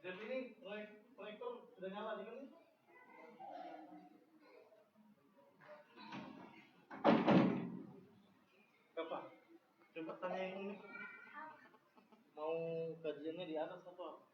Dan ini proyektor sudah nyala nih kan? Bapak, coba tanya yang ini. Mau kajiannya di atas atau apa?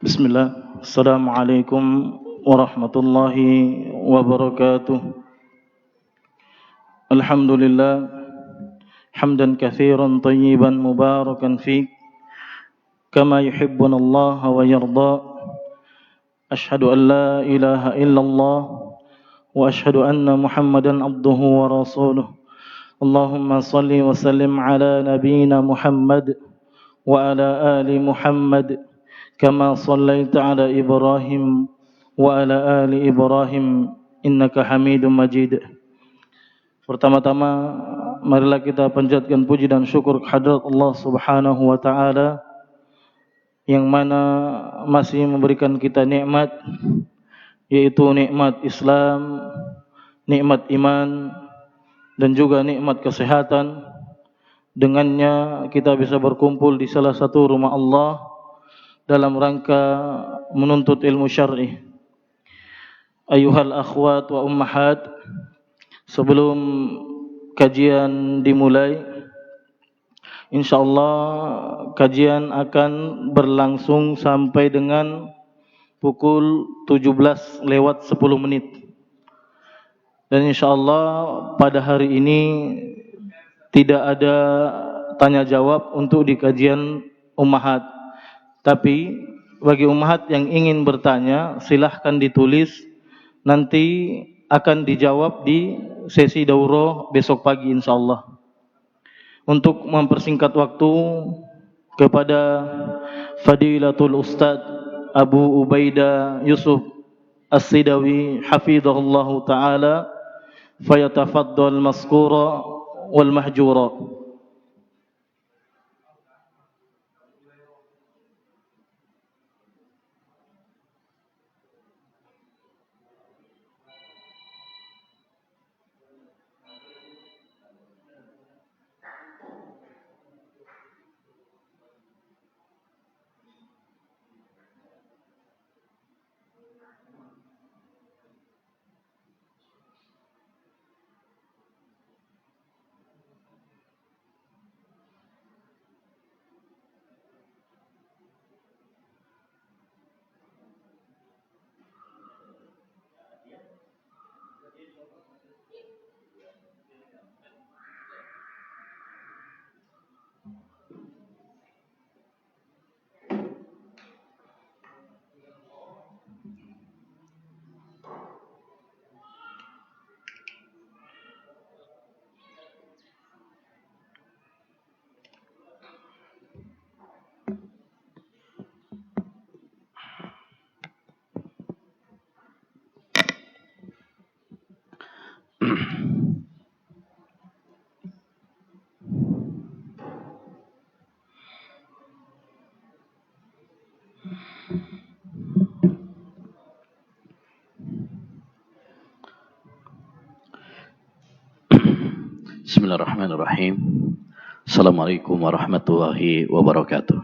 Bismillah. Assalamualaikum warahmatullahi wabarakatuh. Alhamdulillah hamdan katsiran tayyiban mubarakan fi kama yuhibbuna Allah wa yarda. Ashhadu an la ilaha illallah wa ashhadu anna Muhammadan abduhu wa rasuluh. Allahumma salli wa sallim ala nabiyyina Muhammad wa ala ali Muhammad kama sallaita ala Ibrahim wa ala ali Ibrahim innaka Hamidum Majid. Pertama-tama marilah kita panjatkan puji dan syukur kehadrat Allah Subhanahu wa taala yang mana masih memberikan kita nikmat, yaitu nikmat Islam, nikmat iman dan juga nikmat kesehatan. Dengannya kita bisa berkumpul di salah satu rumah Allah dalam rangka menuntut ilmu syar'i. Ayuhal akhwat wa ummahat, sebelum kajian dimulai, insyaallah kajian akan berlangsung sampai dengan pukul 17 lewat 10 menit. Dan insyaallah pada hari ini tidak ada tanya jawab untuk di kajian ummahat. Tapi bagi ummahat yang ingin bertanya, silahkan ditulis, nanti akan dijawab di sesi daurah besok pagi insyaallah. Untuk mempersingkat waktu, kepada Fadilatul Ustadz Abu Ubaidah Yusuf As-Sidawi hafizahullahu ta'ala, fayatafaddal maskura wal mahjura. Bismillahirrahmanirrahim. Assalamualaikum warahmatullahi wabarakatuh.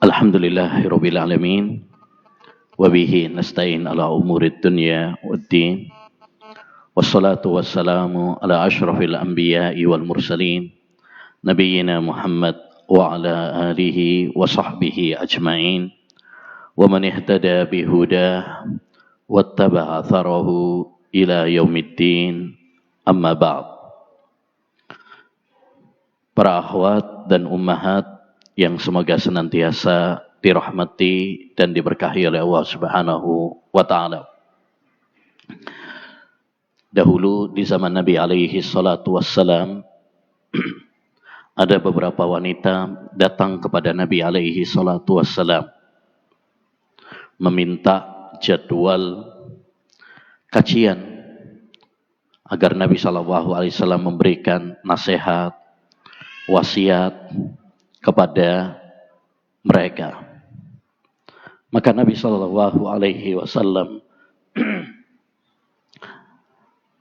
Alhamdulillahirabbil alamin, wa bihi nasta'in ala umurid dunya waddin. Wassalatu wassalamu ala asyrafil anbiya'i wal mursalin, nabiyyina Muhammad wa ala alihi wa sahbihi ajma'in, wa man ihtada bihudah wattaba'a atharahu ila yaumiddin. Amma ba'd. Para akhwat dan ummahat yang semoga senantiasa dirahmati dan diberkahi oleh Allah Subhanahu wa ta'ala. Dahulu di zaman Nabi alaihi salatu wassalam, ada beberapa wanita datang kepada Nabi alaihi salatu wassalam meminta jadwal kajian agar Nabi SAW memberikan nasihat, wasiat kepada mereka. Maka Nabi SAW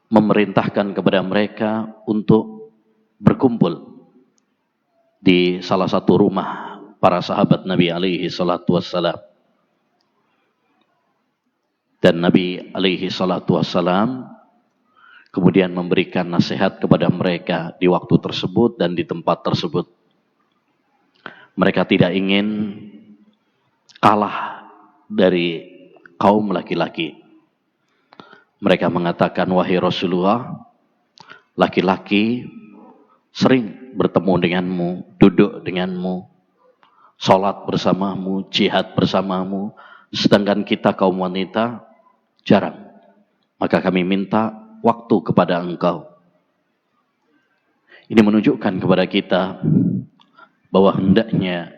memerintahkan kepada mereka untuk berkumpul di salah satu rumah para sahabat Nabi SAW. Dan Nabi SAW kemudian memberikan nasihat kepada mereka di waktu tersebut dan di tempat tersebut. Mereka tidak ingin kalah dari kaum laki-laki. Mereka mengatakan, wahai Rasulullah, laki-laki sering bertemu denganmu, duduk denganmu, sholat bersamamu, jihad bersamamu, sedangkan kita kaum wanita jarang. Maka kami minta waktu kepada engkau. Ini menunjukkan kepada kita bahwa hendaknya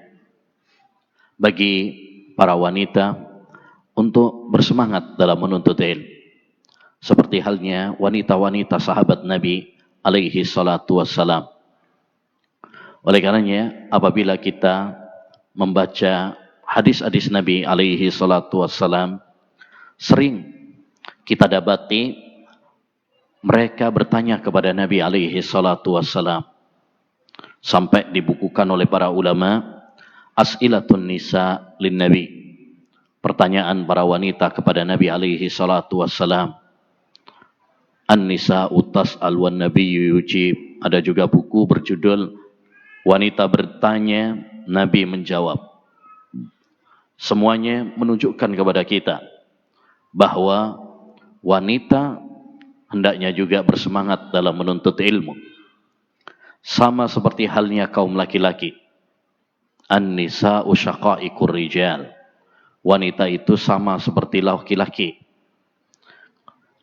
bagi para wanita untuk bersemangat dalam menuntut ilmu. Seperti halnya wanita-wanita sahabat Nabi alaihi salatu wassalam. Oleh karenanya, apabila kita membaca hadis-hadis Nabi alaihi salatu wassalam, sering kita dapati mereka bertanya kepada Nabi alaihi salatu wassalam. Sampai dibukukan oleh para ulama, As'ilatun Nisa lin Nabi. pertanyaan para wanita kepada Nabi alaihi salatu wassalam. An-Nisa'u tas'al wan Nabiyyu yujib. Ada juga buku berjudul Wanita Bertanya, Nabi Menjawab. Semuanya menunjukkan kepada kita bahwa wanita hendaknya juga bersemangat dalam menuntut ilmu. Sama seperti halnya kaum laki-laki. An-Nisa'u syaqa'iqur rijal. Wanita itu sama seperti laki-laki.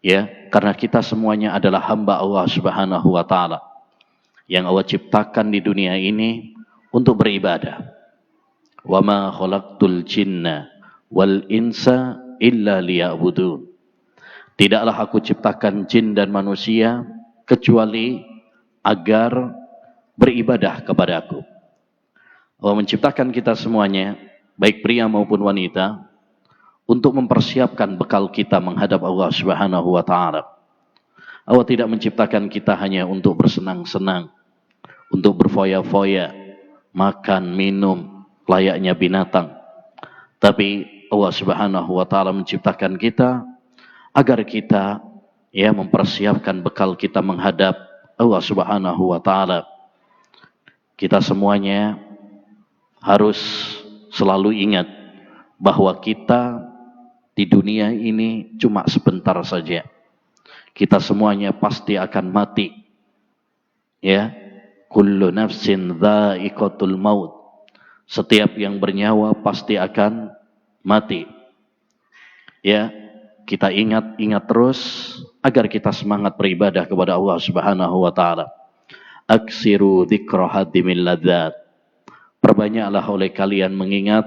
Ya, karena kita semuanya adalah hamba Allah Subhanahu wa taala yang Allah ciptakan di dunia ini untuk beribadah. Wa ma khalaqtul jinna wal insa illa liya'budun. Tidaklah aku ciptakan jin dan manusia kecuali agar beribadah kepadaku. Allah menciptakan kita semuanya, baik pria maupun wanita, untuk mempersiapkan bekal kita menghadap Allah Subhanahu wa taala. Allah tidak menciptakan kita hanya untuk bersenang-senang, untuk berfoya-foya, makan, minum, layaknya binatang. Tapi Allah Subhanahu wa taala menciptakan kita agar kita mempersiapkan bekal kita menghadap Allah Subhanahu wa taala. Kita semuanya harus selalu ingat bahwa kita di dunia ini cuma sebentar saja. Kita semuanya pasti akan mati. Ya, kullu nafsin dha'iqatul maut. Setiap yang bernyawa pasti akan mati. Ya, kita ingat terus agar kita semangat beribadah kepada Allah Subhanahu wa taala. Aksiru dzikra hadimil ladzat. Perbanyaklah oleh kalian mengingat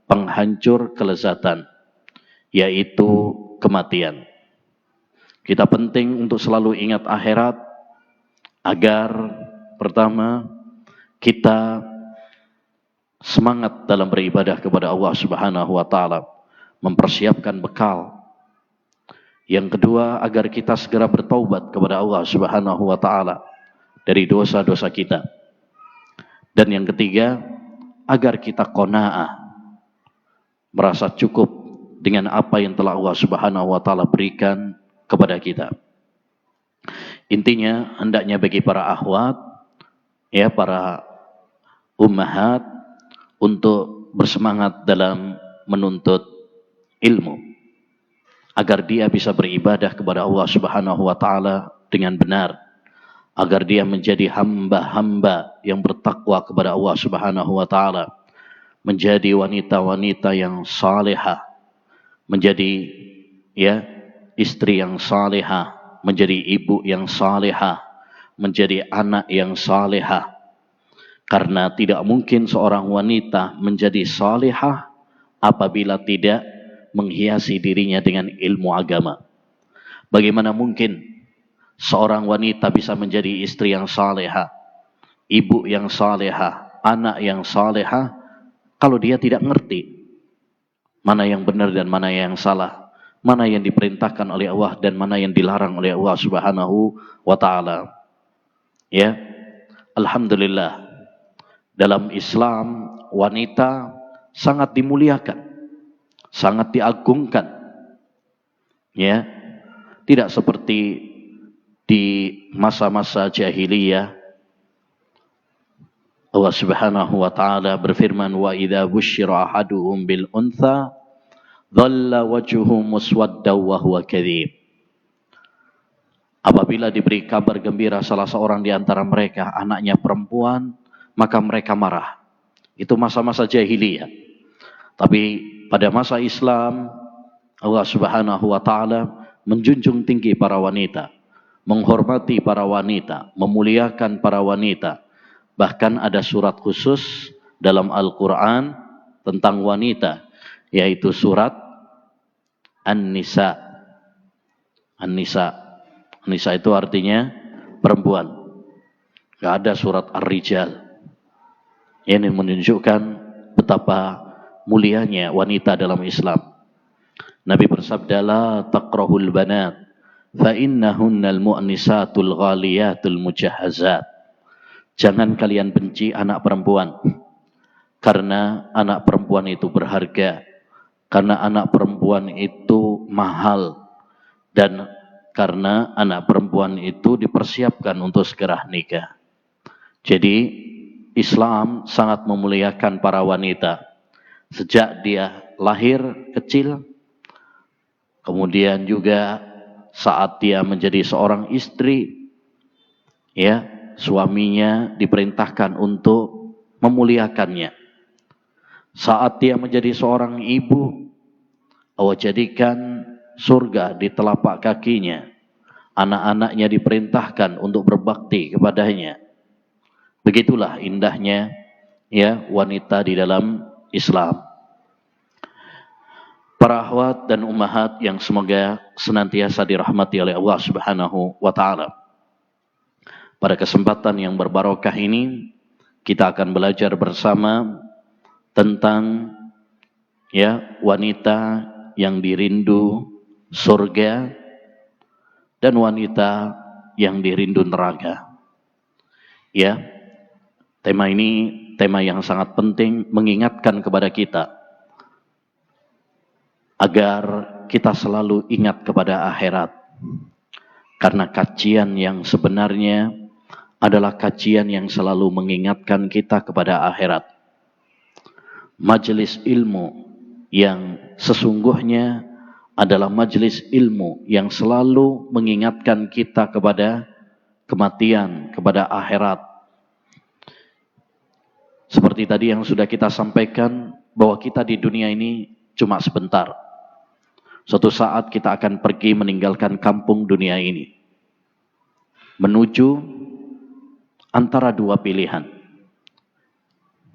penghancur kelezatan, yaitu kematian. Kita penting untuk selalu ingat akhirat agar pertama kita semangat dalam beribadah kepada Allah Subhanahu wa taala, mempersiapkan bekal. Yang kedua, agar kita segera bertaubat kepada Allah Subhanahu wa taala dari dosa-dosa kita. Dan yang ketiga, agar kita qanaah, merasa cukup dengan apa yang telah Allah Subhanahu wa taala berikan kepada kita. Intinya hendaknya bagi para akhwat, para ummahat, untuk bersemangat dalam menuntut ilmu agar dia bisa beribadah kepada Allah Subhanahu wa taala dengan benar, agar dia menjadi hamba-hamba yang bertakwa kepada Allah Subhanahu wa taala, menjadi wanita-wanita yang salihah, menjadi istri yang salihah, menjadi ibu yang salihah, menjadi anak yang salihah. Karena tidak mungkin seorang wanita menjadi salihah apabila tidak menghiasi dirinya dengan ilmu agama. Bagaimana mungkin seorang wanita bisa menjadi istri yang salihah, ibu yang salihah, anak yang salihah, kalau dia tidak ngerti mana yang benar dan mana yang salah, mana yang diperintahkan oleh Allah dan mana yang dilarang oleh Allah Subhanahu wa taala. Ya, alhamdulillah, dalam Islam wanita sangat dimuliakan, sangat diagungkan. Ya, tidak seperti di masa-masa jahiliyah. Allah Subhanahu wa taala berfirman, wa idza busyira ahaduhum bil untha dhalla wajhuhu muswaddan wa huwa kadhib. Apabila diberi kabar gembira salah seorang di antara mereka anaknya perempuan, maka mereka marah. Itu masa-masa jahiliyah. Tapi pada masa Islam, Allah Subhanahu wa taala menjunjung tinggi para wanita, menghormati para wanita, memuliakan para wanita. Bahkan ada surat khusus dalam Al-Quran tentang wanita, yaitu surat An-Nisa. An-Nisa. An-Nisa itu artinya perempuan. Gak ada surat Ar-Rijal. Ini menunjukkan betapa mulianya wanita dalam Islam. Nabi bersabda, la taqrahul banat fa innahunnal mu'nisatul ghaliyatul mujahhazat. Jangan kalian benci anak perempuan, karena anak perempuan itu berharga, karena anak perempuan itu mahal dan karena anak perempuan itu dipersiapkan untuk segera nikah. Jadi Islam sangat memuliakan para wanita sejak dia lahir kecil, kemudian juga saat dia menjadi seorang istri, ya, suaminya diperintahkan untuk memuliakannya. Saat dia menjadi seorang ibu, Allah jadikan surga di telapak kakinya. Anak-anaknya diperintahkan untuk berbakti kepadanya. Begitulah indahnya, ya, wanita di dalam Islam. Para akhwat dan ummahat yang semoga senantiasa dirahmati oleh Allah Subhanahu wa taala. Pada kesempatan yang berbarokah ini kita akan belajar bersama tentang, ya, wanita yang dirindu surga dan wanita yang dirindu neraka. Ya, tema ini tema yang sangat penting, mengingatkan kepada kita agar kita selalu ingat kepada akhirat. Karena kajian yang sebenarnya adalah kajian yang selalu mengingatkan kita kepada akhirat. Majelis ilmu yang sesungguhnya adalah majelis ilmu yang selalu mengingatkan kita kepada kematian, kepada akhirat. Seperti tadi yang sudah kita sampaikan, bahwa kita di dunia ini cuma sebentar. Suatu saat kita akan pergi meninggalkan kampung dunia ini, menuju antara dua pilihan.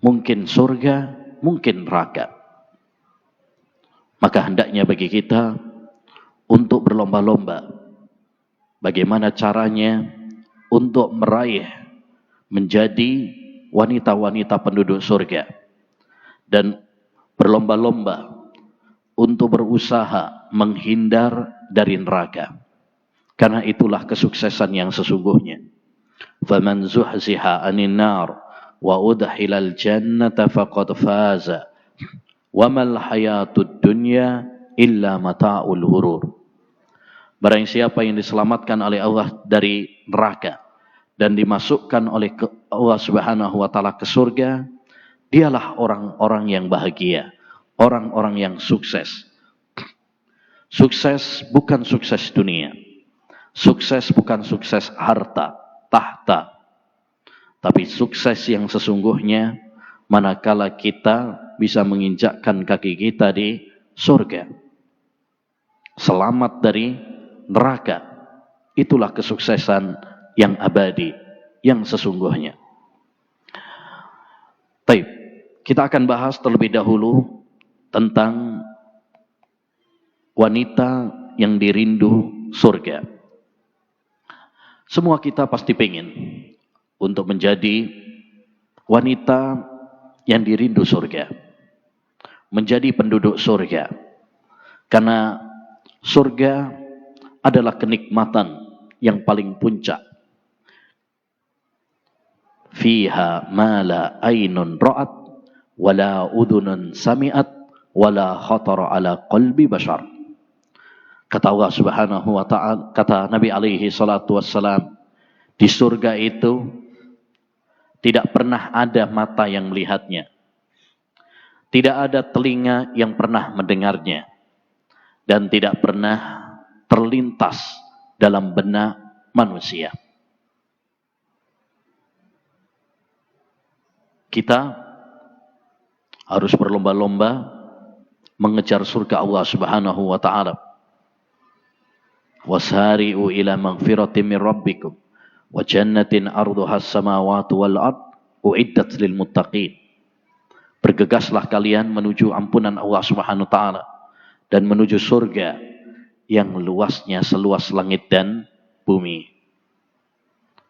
Mungkin surga, mungkin neraka. Maka hendaknya bagi kita untuk berlomba-lomba bagaimana caranya untuk meraih menjadi wanita-wanita penduduk surga, dan berlomba-lomba untuk berusaha menghindar dari neraka. Karena itulah kesuksesan yang sesungguhnya. Faman zuhziha 'anil nar wa udkhilal jannata faqad faza wa mal hayatud dunya illa mata'ul ghurur. Barang siapa yang diselamatkan oleh Allah dari neraka dan dimasukkan oleh Allah Subhanahu wa taala ke surga, dialah orang-orang yang bahagia, orang-orang yang sukses. Sukses bukan sukses dunia. Sukses bukan sukses harta, tahta. Tapi sukses yang sesungguhnya manakala kita bisa menginjakkan kaki kita di surga. Selamat dari neraka. Itulah kesuksesan yang abadi, yang sesungguhnya. Baik, kita akan bahas terlebih dahulu tentang wanita yang dirindu surga. Semua kita pasti pengen untuk menjadi wanita yang dirindu surga, menjadi penduduk surga. Karena surga adalah kenikmatan yang paling puncak. Fiha ma la ainun ra'at wala udhunun sami'at wala khatara ala qalbi bashar. Kata Allah Subhanahu wa ta'ala, kata Nabi alaihi salatu wassalam, di surga itu tidak pernah ada mata yang melihatnya, tidak ada telinga yang pernah mendengarnya, dan tidak pernah terlintas dalam benak manusia. Kita harus berlomba-lomba mengejar surga Allah Subhanahu wa ta'ala. Wasari'u ila maghfiratin min rabbikum wa jannatin arduha as-samawati wal ard uiddat lil muttaqin. Bergegaslah kalian menuju ampunan Allah Subhanahu wa ta'ala dan menuju surga yang luasnya seluas langit dan bumi.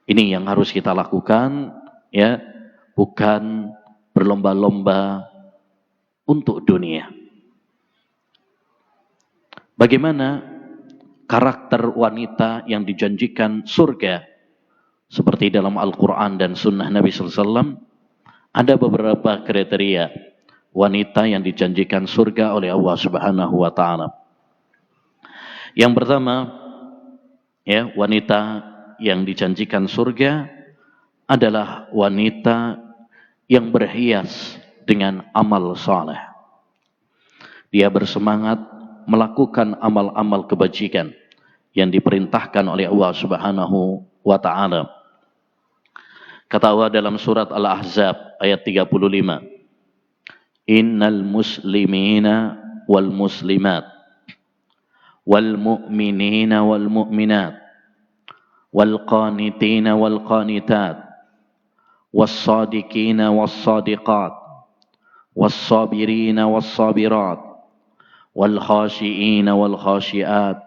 Ini yang harus kita lakukan, ya, bukan berlomba-lomba untuk dunia. Bagaimana karakter wanita yang dijanjikan surga? Seperti dalam Al-Quran dan Sunnah Nabi SAW, ada beberapa kriteria wanita yang dijanjikan surga oleh Allah Subhanahu wa taala. Yang pertama, ya, wanita yang dijanjikan surga adalah wanita yang berhias dengan amal saleh. Dia bersemangat melakukan amal-amal kebajikan yang diperintahkan oleh Allah Subhanahu wa taala. Kata Allah dalam surat Al-Ahzab ayat 35, Innal muslimina wal muslimat wal mu'minina wal mu'minat wal qanitina wal qanitat was sadiqina was sadiqat was sabirina was sabirat wal khashiina wal khashiat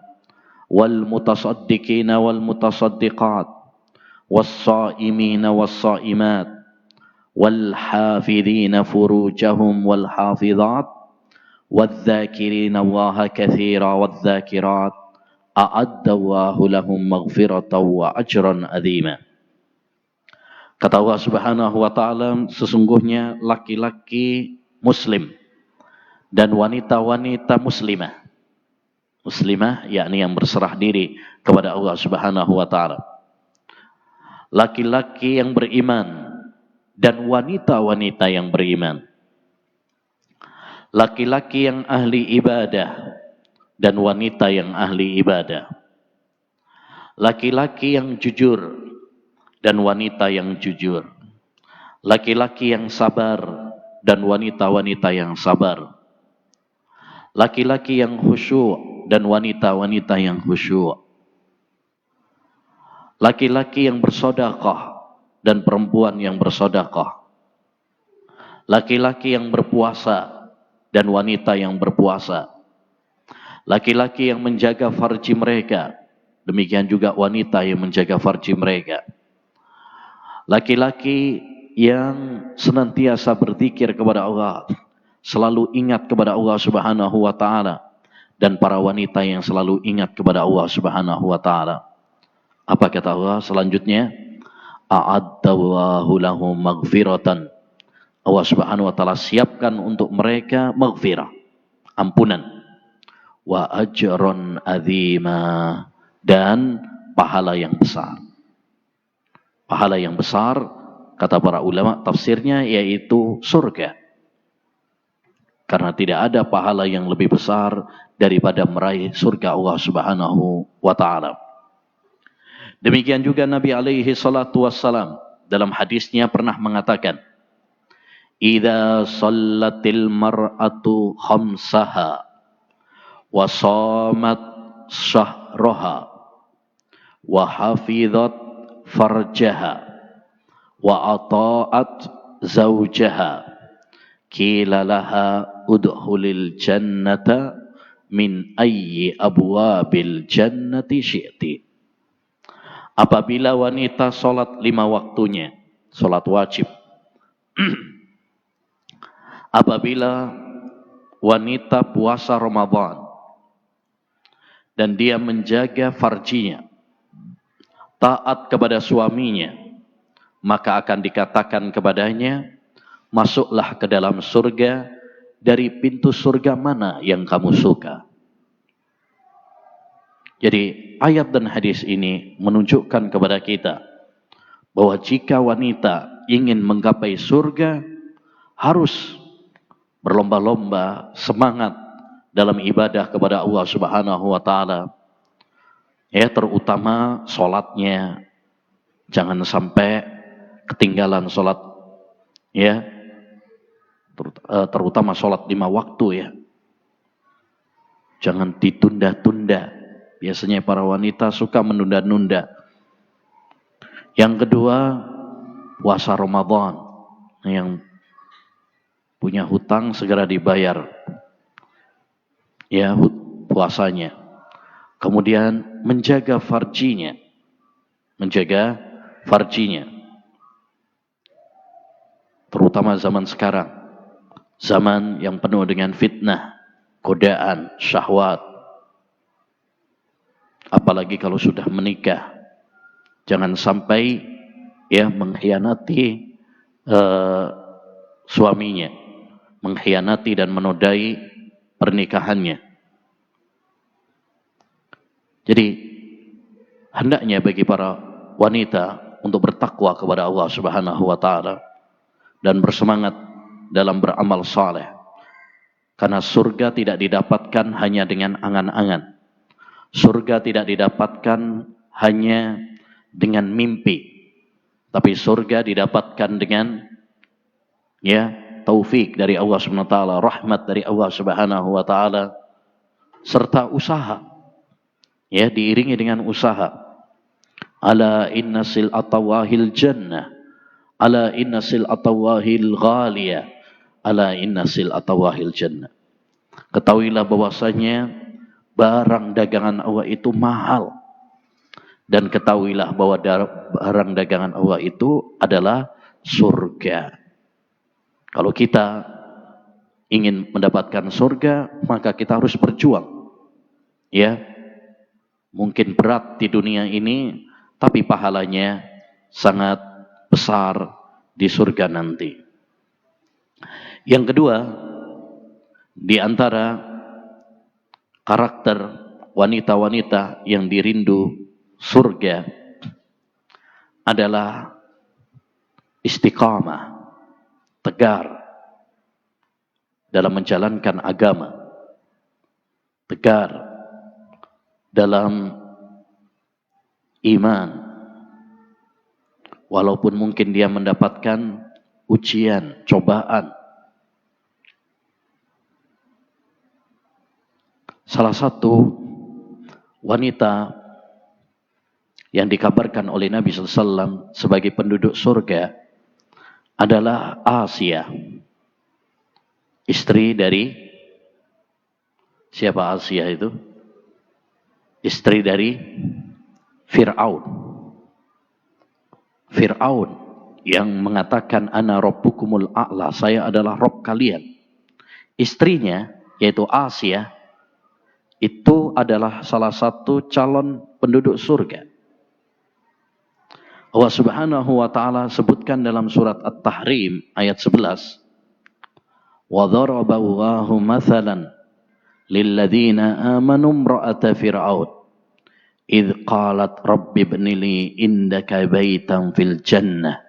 wal mutasaddiqina wal mutasaddiqat والصائمين والصائمات والحافظين فروجهم والحافظات والذاكرين الله كثيرا والذاكرات أعد الله لهم مغفرة وأجرا عظيما. Kata Allah Subhanahu wa taala, sesungguhnya laki-laki muslim dan wanita-wanita muslimah. Muslimah yakni yang berserah diri kepada Allah Subhanahu wa taala. Laki-laki yang beriman dan wanita-wanita yang beriman. Laki-laki yang ahli ibadah dan wanita yang ahli ibadah. Laki-laki yang jujur dan wanita yang jujur. Laki-laki yang sabar dan wanita-wanita yang sabar. Laki-laki yang khusyuk dan wanita-wanita yang khusyuk. Laki-laki yang bersedekah dan perempuan yang bersedekah. Laki-laki yang berpuasa dan wanita yang berpuasa. Laki-laki yang menjaga farji mereka, demikian juga wanita yang menjaga farji mereka. Laki-laki yang senantiasa berzikir kepada Allah, selalu ingat kepada Allah Subhanahu wa taala, dan para wanita yang selalu ingat kepada Allah Subhanahu wa taala. Apa kata Allah selanjutnya? A'addallahu lahum maghfiratan. Allah Subhanahu wa taala siapkan untuk mereka maghfirah, ampunan. Wa ajran azima, dan pahala yang besar. Pahala yang besar, kata para ulama tafsirnya yaitu surga. Karena tidak ada pahala yang lebih besar daripada meraih surga Allah Subhanahu wa taala. Demikian juga Nabi alaihi salatu wassalam dalam hadisnya pernah mengatakan, Idza shallatil mar'atu khamsaha wa shamat syahraha wa hafizat farjaha wa ata'at zawjaha qila laha udkhulil jannata min ayyi abwabil jannati syi'ti. Apabila wanita sholat 5 waktunya, sholat wajib. Apabila wanita puasa Ramadan dan dia menjaga farjinya, taat kepada suaminya, maka akan dikatakan kepadanya, masuklah ke dalam surga dari pintu surga mana yang kamu suka. Jadi ayat dan hadis ini menunjukkan kepada kita bahwa jika wanita ingin menggapai surga, harus berlomba-lomba semangat dalam ibadah kepada Allah Subhanahu wa taala. Ya, terutama salatnya jangan sampai ketinggalan salat, ya. Terutama salat 5 waktu, ya. Jangan ditunda-tunda. Biasanya para wanita suka menunda-nunda. Yang kedua, puasa Ramadan. Yang punya hutang segera dibayar, ya, puasanya. Kemudian menjaga farjinya. Menjaga farjinya. Terutama zaman sekarang. Zaman yang penuh dengan fitnah, godaan, syahwat. Apalagi kalau sudah menikah, jangan sampai ya mengkhianati suaminya. mengkhianati dan menodai pernikahannya. Jadi hendaknya bagi para wanita untuk bertakwa kepada Allah Subhanahu wa taala dan bersemangat dalam beramal saleh. Karena surga tidak didapatkan hanya dengan angan-angan. Surga tidak didapatkan hanya dengan mimpi. Tapi surga didapatkan dengan taufik dari Allah Subhanahu wa taala, rahmat dari Allah Subhanahu wa taala, serta usaha. Diiringi dengan usaha. Ala inna sil'atawahil jannah, ala inna sil'atawahil ghaliyah, ala inna sil'atawahil jannah. Ketahuilah bahwasanya barang dagangan Allah itu mahal. Dan ketahuilah bahwa barang dagangan Allah itu adalah surga. Kalau kita ingin mendapatkan surga, maka kita harus berjuang. Mungkin berat di dunia ini, tapi pahalanya sangat besar di surga nanti. Yang kedua, di antara karakter wanita-wanita yang dirindu surga adalah istiqamah, tegar dalam menjalankan agama, tegar dalam iman, walaupun mungkin dia mendapatkan ujian, cobaan. Salah satu wanita yang dikabarkan oleh Nabi SAW sebagai penduduk surga adalah Asia, istri dari siapa Asia itu? Istri dari Fir'aun. Fir'aun yang mengatakan ana rabbukumul a'la, saya adalah Rabb kalian. Istrinya yaitu Asia itu adalah salah satu calon penduduk surga. Allah Subhanahu wa taala sebutkan dalam surat At-Tahrim ayat 11. Wa dharaba Allahu mathalan lilladzina amanu imra'ata fir'aun idh qalat rabbi ibni li indaka baitan fil jannah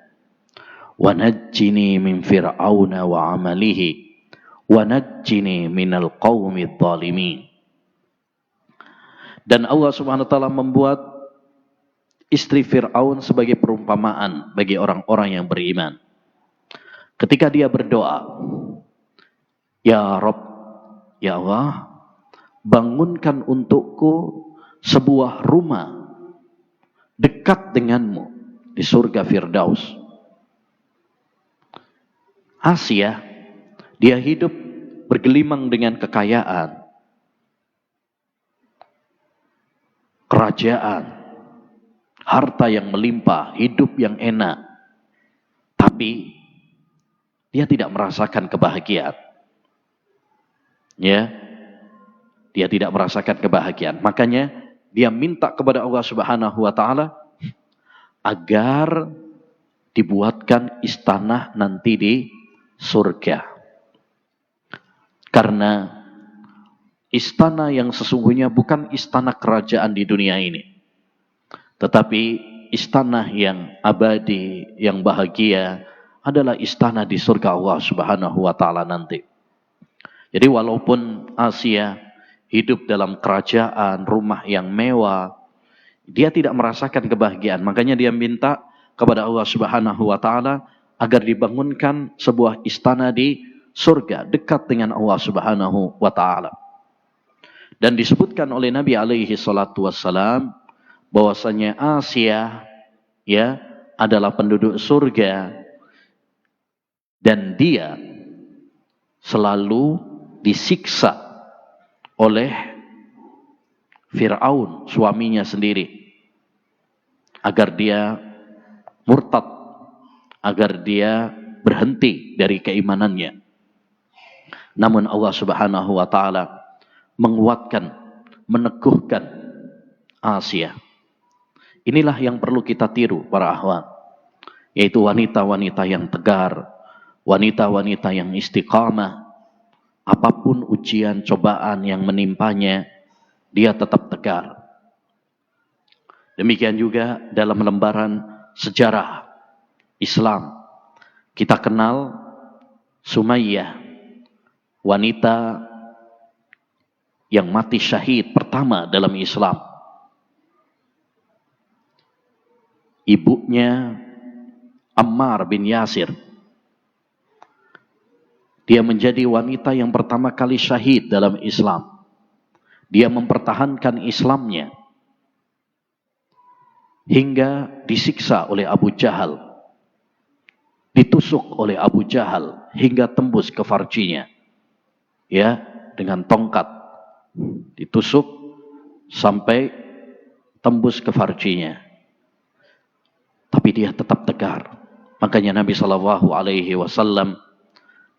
wa najjini min fir'auna wa amalihi wa najjini minal qaumidh dhalimin. Dan Allah Subhanahu wa taala membuat istri Fir'aun sebagai perumpamaan bagi orang-orang yang beriman. Ketika dia berdoa, ya Rabb, ya Allah, bangunkan untukku sebuah rumah dekat denganmu di surga Firdaus. Asia, dia hidup bergelimang dengan kekayaan, kerajaan, harta yang melimpah, hidup yang enak. Tapi dia tidak merasakan kebahagiaan. Dia tidak merasakan kebahagiaan. Makanya dia minta kepada Allah Subhanahu wa taala agar dibuatkan istana nanti di surga. Karena istana yang sesungguhnya bukan istana kerajaan di dunia ini, tetapi istana yang abadi, yang bahagia adalah istana di surga Allah Subhanahu wa taala nanti. Jadi walaupun Asia hidup dalam kerajaan, rumah yang mewah, dia tidak merasakan kebahagiaan. Makanya dia minta kepada Allah Subhanahu wa taala agar dibangunkan sebuah istana di surga dekat dengan Allah Subhanahu wa taala. Dan disebutkan oleh Nabi alaihi salatu wassalam bahwasanya Asia adalah penduduk surga dan dia selalu disiksa oleh Fir'aun, suaminya sendiri, agar dia murtad, agar dia berhenti dari keimanannya. Namun Allah Subhanahu wa taala menguatkan, meneguhkan Asia. Inilah yang perlu kita tiru para akhwat, yaitu wanita-wanita yang tegar, wanita-wanita yang istiqamah, apapun ujian, cobaan yang menimpanya, dia tetap tegar. Demikian juga dalam lembaran sejarah Islam. Kita kenal Sumayyah, wanita yang mati syahid pertama dalam Islam. Ibunya Ammar bin Yasir. Dia menjadi wanita yang pertama kali syahid dalam Islam. Dia mempertahankan Islamnya hingga disiksa oleh Abu Jahal, ditusuk oleh Abu Jahal hingga tembus ke farjinya, ya, dengan tongkat ditusuk sampai tembus ke farjinya. Tapi dia tetap tegar. Makanya Nabi Shallallahu Alaihi Wasallam,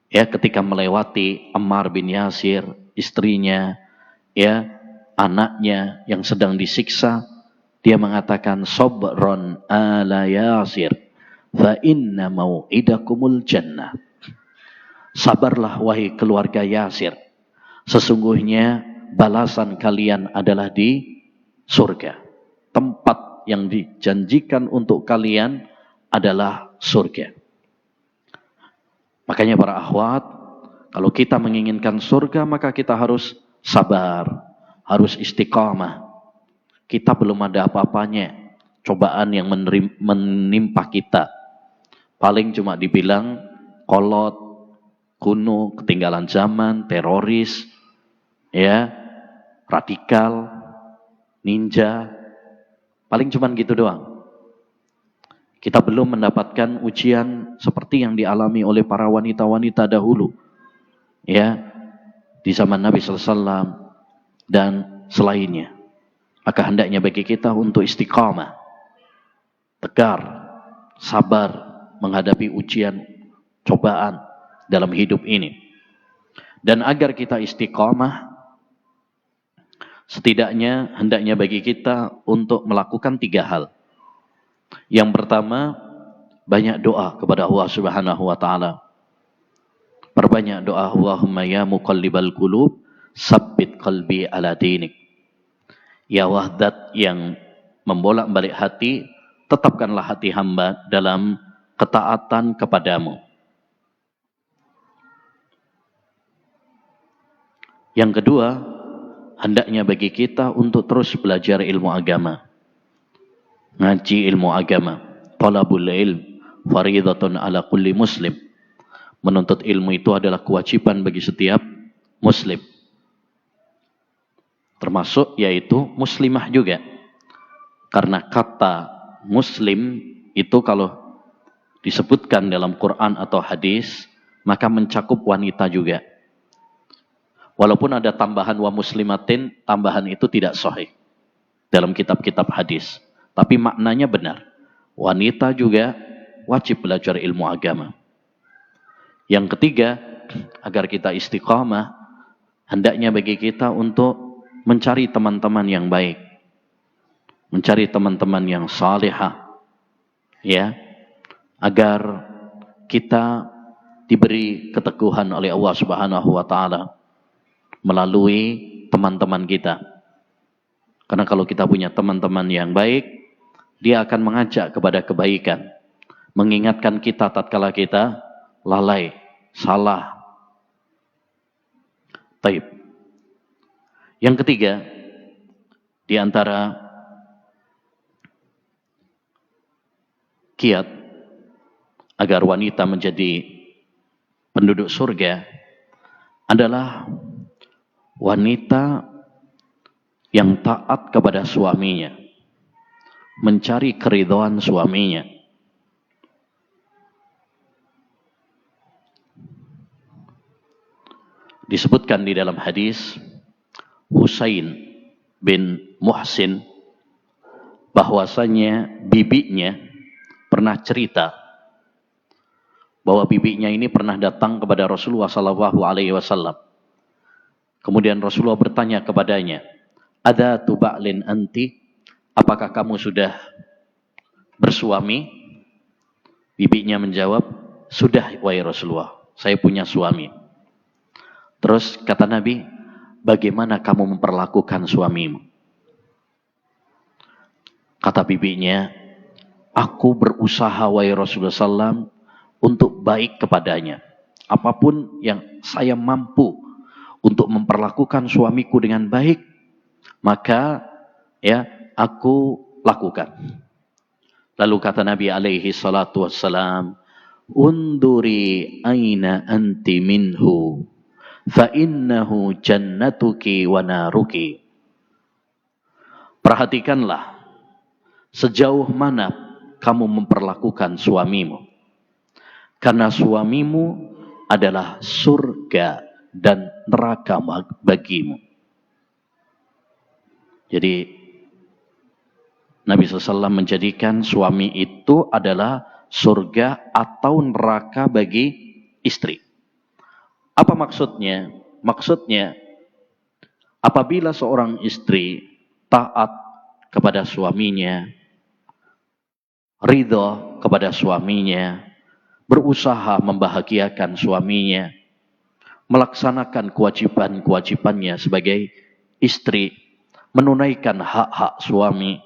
ya, ketika melewati Ammar bin Yasir, istrinya, ya, anaknya yang sedang disiksa, dia mengatakan, "Sabron ala Yasir, fa inna mau'idakumul jannah." Sabarlah wahai keluarga Yasir, sesungguhnya balasan kalian adalah di surga. Tempat yang dijanjikan untuk kalian adalah surga. Makanya para akhwat, kalau kita menginginkan surga, maka kita harus sabar, harus istiqamah. Kita belum ada apa-apanya, cobaan yang menimpa kita. Paling cuma dibilang kolot, kuno, ketinggalan zaman, teroris, ya, radikal, ninja. Paling cuma gitu doang. Kita belum mendapatkan ujian seperti yang dialami oleh para wanita-wanita dahulu, ya, di zaman Nabi Sallallahu Alaihi Wasallam dan selainnya. Maka hendaknya bagi kita untuk istiqamah, tegar, sabar menghadapi ujian, cobaan dalam hidup ini. Dan agar kita istiqamah, setidaknya hendaknya bagi kita untuk melakukan 3 hal. Yang pertama, banyak doa kepada Allah Subhanahu wa taala. Perbanyak doa, Allahumma ya muqallibal qulub, tsabbit qalbi ala dinik. Ya wahdat yang membolak-balik hati, tetapkanlah hati hamba dalam ketaatan kepadamu. Yang kedua, hendaknya bagi kita untuk terus belajar ilmu agama. Ngaji ilmu agama. Talabul ilm faridatun ala kulli muslim. Menuntut ilmu itu adalah kewajiban bagi setiap muslim. Termasuk yaitu muslimah juga. Karena kata muslim itu kalau disebutkan dalam Quran atau hadis, maka mencakup wanita juga. Walaupun ada tambahan wa muslimatin, tambahan itu tidak sahih dalam kitab-kitab hadis. Tapi maknanya benar. Wanita juga wajib belajar ilmu agama. Yang ketiga, agar kita istiqamah, hendaknya bagi kita untuk mencari teman-teman yang baik, mencari teman-teman yang salihah, ya, agar kita diberi keteguhan oleh Allah Subhanahu wa taala melalui teman-teman kita. Karena kalau kita punya teman-teman yang baik, dia akan mengajak kepada kebaikan, mengingatkan kita tatkala kita lalai, salah. Baik. Yang ketiga, di antara kiat agar wanita menjadi penduduk surga adalah wanita yang taat kepada suaminya, mencari keridhaan suaminya. Disebutkan di dalam hadis Husain bin Muhsin bahwasanya bibinya pernah cerita bahwa bibinya ini pernah datang kepada Rasulullah SAW. Kemudian Rasulullah bertanya kepadanya, "Ada tuba'lin anti? Apakah kamu sudah bersuami?" Bibinya menjawab, sudah wahai Rasulullah, saya punya suami. Terus kata Nabi, bagaimana kamu memperlakukan suamimu? Kata bibinya, aku berusaha wahai Rasulullah SAW untuk baik kepadanya. Apapun yang saya mampu untuk memperlakukan suamiku dengan baik, maka ya aku lakukan. Lalu kata Nabi alaihi salatu wassalam, unduri aina anti minhu, fa innahu jannatuki wa naruki. Perhatikanlah sejauh mana kamu memperlakukan suamimu. Karena suamimu adalah surga dan neraka bagimu. Jadi Nabi SAW menjadikan suami itu adalah surga atau neraka bagi istri. Apa maksudnya? Maksudnya, apabila seorang istri taat kepada suaminya, ridho kepada suaminya, berusaha membahagiakan suaminya, melaksanakan kewajiban-kewajibannya sebagai istri, menunaikan hak-hak suami,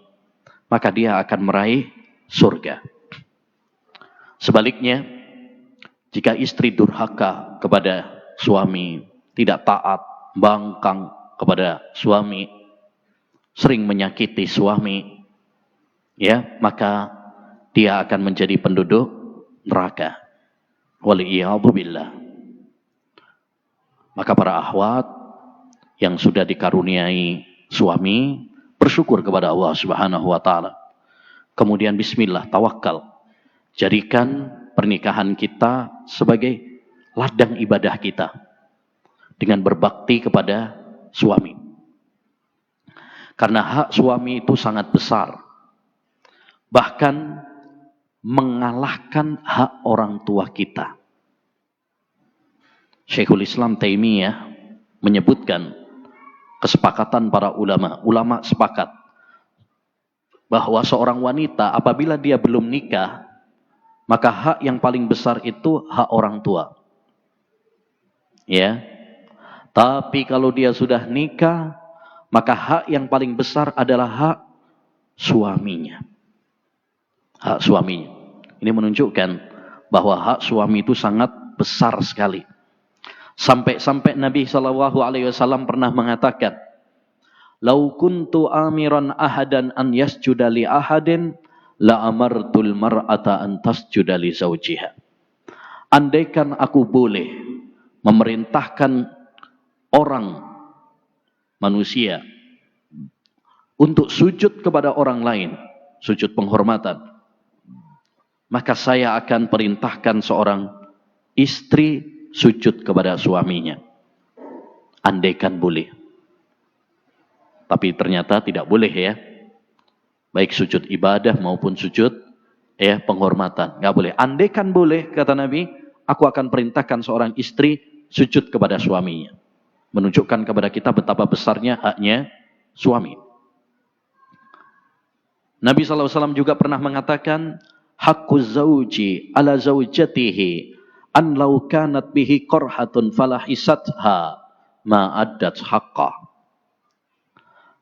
maka dia akan meraih surga. Sebaliknya, jika istri durhaka kepada suami, tidak taat, bangkang kepada suami, sering menyakiti suami, ya, maka dia akan menjadi penduduk neraka. Waliyadzubillah. Maka para akhwat yang sudah dikaruniai suami, bersyukur kepada Allah Subhanahu wa taala. Kemudian bismillah, tawakal. Jadikan pernikahan kita sebagai ladang ibadah kita dengan berbakti kepada suami. Karena hak suami itu sangat besar. Bahkan mengalahkan hak orang tua kita. Syekhul Islam Taimiyah menyebutkan kesepakatan para ulama. Ulama sepakat bahwa seorang wanita apabila dia belum nikah, maka hak yang paling besar itu hak orang tua. Ya. Tapi kalau dia sudah nikah, maka hak yang paling besar adalah hak suaminya. Hak suaminya. Ini menunjukkan bahwa hak suami itu sangat besar sekali. Sampai-sampai Nabi SAW pernah mengatakan, "Lau kuntu amiran ahadan an yasjuda li ahadin, la amartul mar'ata an tasjuda li zawjiha." Andaikan aku boleh memerintahkan orang manusia untuk sujud kepada orang lain, sujud penghormatan, maka saya akan perintahkan seorang istri sujud kepada suaminya. Andaikan boleh. Tapi ternyata tidak boleh ya. Baik sujud ibadah maupun sujud penghormatan. Nggak boleh. Andaikan boleh, kata Nabi, aku akan perintahkan seorang istri sujud kepada suaminya. Menunjukkan kepada kita betapa besarnya haknya suami. Nabi SAW juga pernah mengatakan, haqqu zawji ala zawjatihi an law kanat bihi qarhatun falahisatha ma addat haqqah.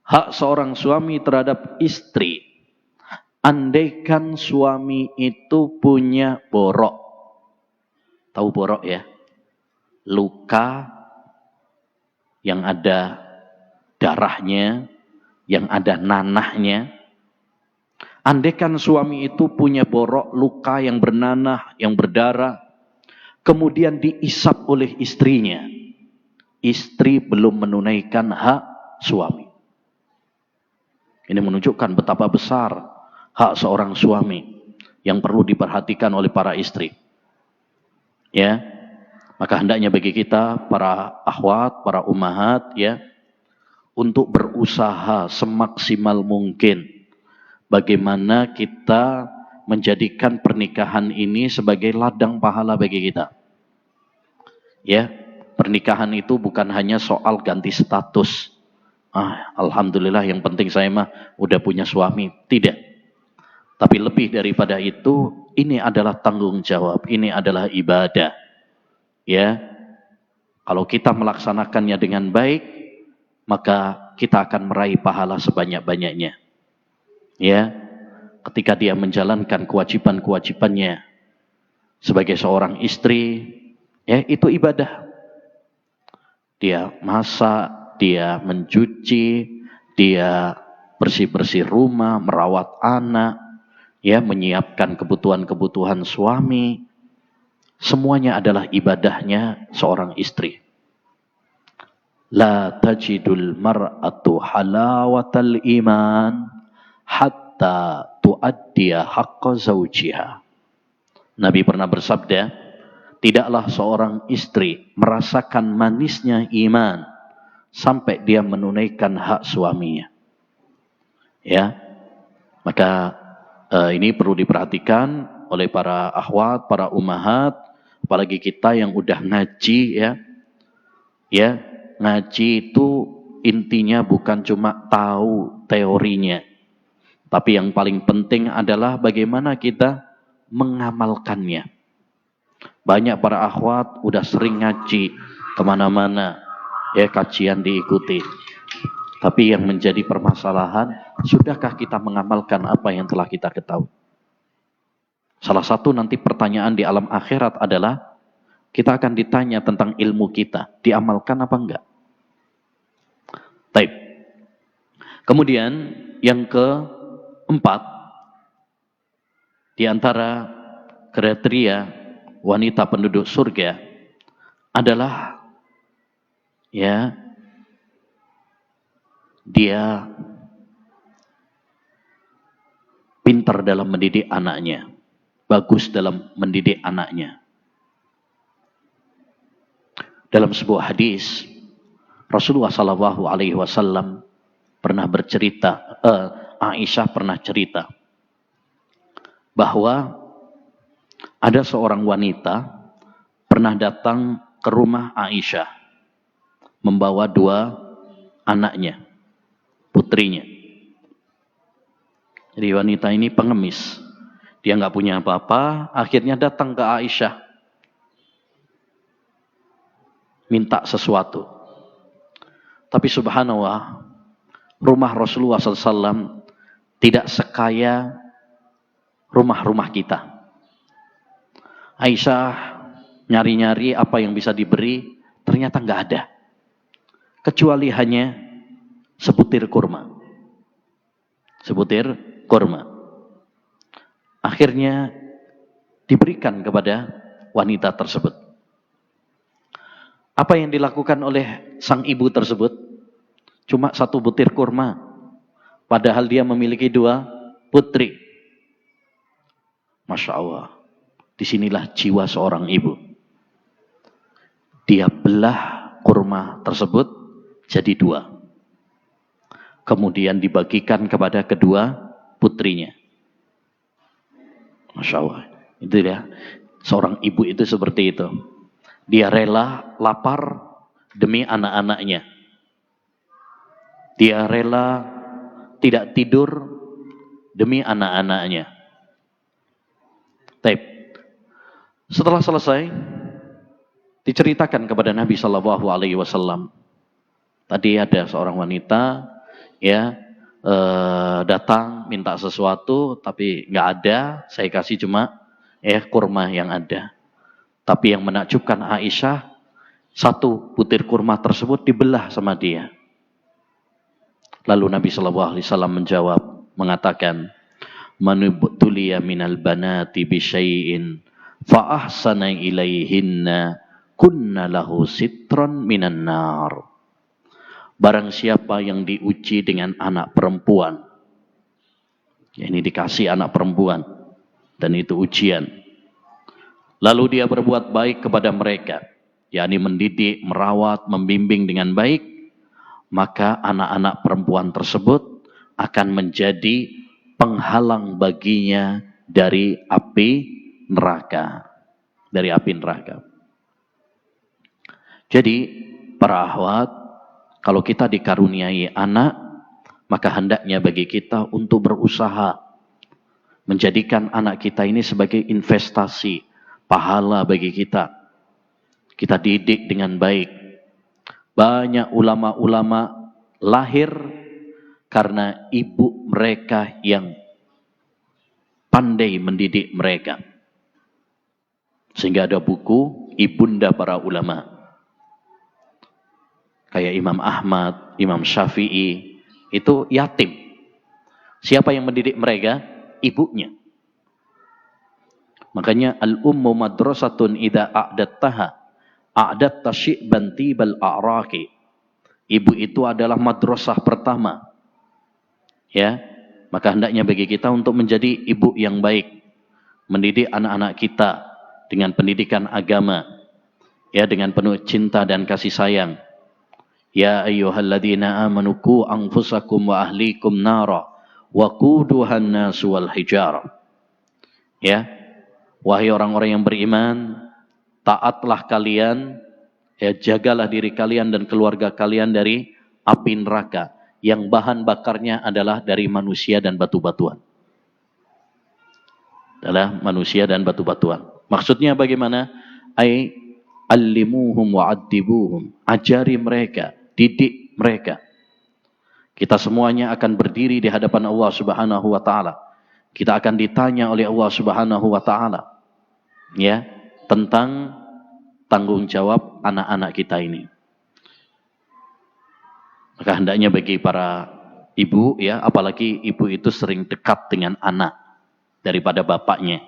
Hak seorang suami terhadap istri, andaikan suami itu punya borok. Tahu borok ya? Luka yang ada darahnya, yang ada nanahnya. Andaikan suami itu punya borok, luka yang bernanah, yang berdarah, kemudian diisap oleh istrinya, istri belum menunaikan hak suami. Ini menunjukkan betapa besar hak seorang suami yang perlu diperhatikan oleh para istri. Ya, maka hendaknya bagi kita para akhwat, para ummahat, ya, untuk berusaha semaksimal mungkin bagaimana kita menjadikan pernikahan ini sebagai ladang pahala bagi kita. Ya, pernikahan itu bukan hanya soal ganti status. Alhamdulillah yang penting saya mah udah punya suami. Tidak. Tapi lebih daripada itu, ini adalah tanggung jawab, ini adalah ibadah. Ya, kalau kita melaksanakannya dengan baik, maka kita akan meraih pahala sebanyak-banyaknya. Ya, ketika dia menjalankan kewajiban-kewajibannya sebagai seorang istri, ya itu ibadah. Dia masak, dia mencuci, dia bersih-bersih rumah, merawat anak, ya menyiapkan kebutuhan-kebutuhan suami. Semuanya adalah ibadahnya seorang istri. La tajidul mar'atu halawatal iman hatta tuaddiya haqqa zawjiha. Nabi pernah bersabda, tidaklah seorang istri merasakan manisnya iman sampai dia menunaikan hak suaminya. Ya, maka ini perlu diperhatikan oleh para akhwat, para ummahat, apalagi kita yang udah ngaji ya. Ya, ngaji itu intinya bukan cuma tahu teorinya, tapi yang paling penting adalah bagaimana kita mengamalkannya. Banyak para akhwat udah sering ngaji kemana-mana, ya kajian diikuti. Tapi yang menjadi permasalahan, sudahkah kita mengamalkan apa yang telah kita ketahui? Salah satu nanti pertanyaan di alam akhirat adalah, kita akan ditanya tentang ilmu kita, diamalkan apa enggak? Baik. Kemudian yang keempat, di antara kriteria wanita penduduk surga adalah ya dia pintar dalam mendidik anaknya, bagus dalam mendidik anaknya. Dalam sebuah hadis, Rasulullah SAW pernah bercerita, Aisyah pernah cerita bahwa ada seorang wanita pernah datang ke rumah Aisyah membawa 2 anaknya, putrinya. Jadi wanita ini pengemis, dia nggak punya apa-apa, akhirnya datang ke Aisyah minta sesuatu. Tapi subhanallah, rumah Rasulullah SAW tidak sekaya rumah-rumah kita. Aisyah nyari-nyari apa yang bisa diberi, ternyata nggak ada. Kecuali hanya sebutir kurma. Sebutir kurma. Akhirnya diberikan kepada wanita tersebut. Apa yang dilakukan oleh sang ibu tersebut? Cuma 1 butir kurma. Padahal dia memiliki 2 putri. Masya Allah. Disinilah jiwa seorang ibu. Dia belah kurma tersebut jadi 2. Kemudian dibagikan kepada kedua putrinya. Masya Allah. Itu ya. Seorang ibu itu seperti itu. Dia rela lapar demi anak-anaknya. Dia rela tidak tidur demi anak-anaknya. Baik. Setelah selesai, diceritakan kepada Nabi SAW. Tadi ada seorang wanita, ya, datang minta sesuatu, tapi nggak ada. Saya kasih cuma kurma yang ada. Tapi yang menakjubkan Aisyah, 1 butir kurma tersebut dibelah sama dia. Lalu Nabi SAW menjawab, mengatakan, "Man ibtuliya minal banati bi syai'in fa ahsana ilaihinna kunna lahu sitran minan nar." Barang siapa yang diuji dengan anak perempuan, ya ini dikasih anak perempuan, dan itu ujian. Lalu dia berbuat baik kepada mereka, yakni mendidik, merawat, membimbing dengan baik, maka anak-anak perempuan tersebut akan menjadi penghalang baginya dari api neraka. Dari api neraka. Jadi, para akhwat, kalau kita dikaruniai anak, maka hendaknya bagi kita untuk berusaha menjadikan anak kita ini sebagai investasi pahala bagi kita. Kita didik dengan baik. Banyak ulama-ulama lahir karena ibu mereka yang pandai mendidik mereka. Sehingga ada buku Ibunda Para Ulama. Kayak Imam Ahmad, Imam Syafi'i, itu yatim. Siapa yang mendidik mereka? Ibunya. Makanya al-ummu madrasatun idza a'dattaha a'datta syi'ban tibal a'raqi. Ibu itu adalah madrasah pertama. Ya, maka hendaknya bagi kita untuk menjadi ibu yang baik, mendidik anak-anak kita dengan pendidikan agama, ya, dengan penuh cinta dan kasih sayang. Ya ayyuhalladzina amanu qu anfusakum wa ahlikum nara wa quduhan nas wal hijarah. Ya, wahai orang-orang yang beriman, taatlah kalian, ya, jagalah diri kalian dan keluarga kalian dari api neraka yang bahan bakarnya adalah dari manusia dan batu-batuan. Adalah manusia dan batu-batuan. Maksudnya bagaimana? Ai allimuhum wa'addibuhum. Ajari mereka, didik mereka. Kita semuanya akan berdiri di hadapan Allah Subhanahu wa taala. Kita akan ditanya oleh Allah Subhanahu wa taala, ya, tentang tanggung jawab anak-anak kita ini. Maka hendaknya bagi para ibu, ya, apalagi ibu itu sering dekat dengan anak daripada bapaknya.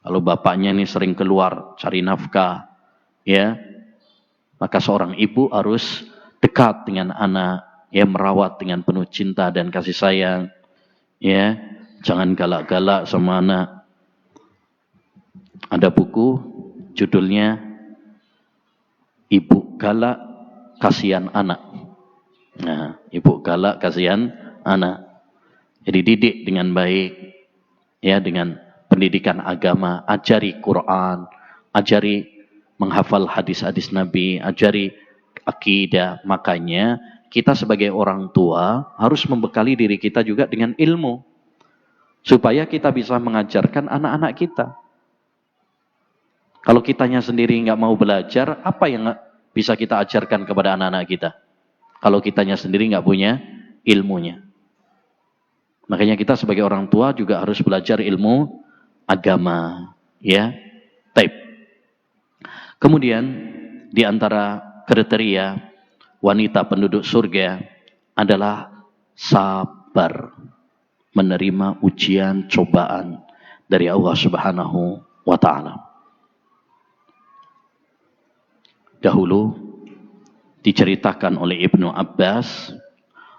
Kalau bapaknya ini sering keluar cari nafkah, ya, maka seorang ibu harus dekat dengan anak, ya, merawat dengan penuh cinta dan kasih sayang, ya, jangan galak-galak sama anak. Ada buku judulnya Ibu Galak Kasihan Anak. Nah, ibu galak kasihan anak. Jadi didik dengan baik, ya, dengan pendidikan agama, ajari Quran, ajari menghafal hadis-hadis Nabi, ajari akidah. Makanya kita sebagai orang tua harus membekali diri kita juga dengan ilmu, supaya kita bisa mengajarkan anak-anak kita. Kalau kitanya sendiri nggak mau belajar, apa yang bisa kita ajarkan kepada anak-anak kita? Kalau kitanya sendiri nggak punya ilmunya. Makanya kita sebagai orang tua juga harus belajar ilmu agama, ya. Taib. Kemudian di antara kriteria wanita penduduk surga adalah sabar menerima ujian cobaan dari Allah Subhanahu wa taala. Dahulu diceritakan oleh Ibnu Abbas,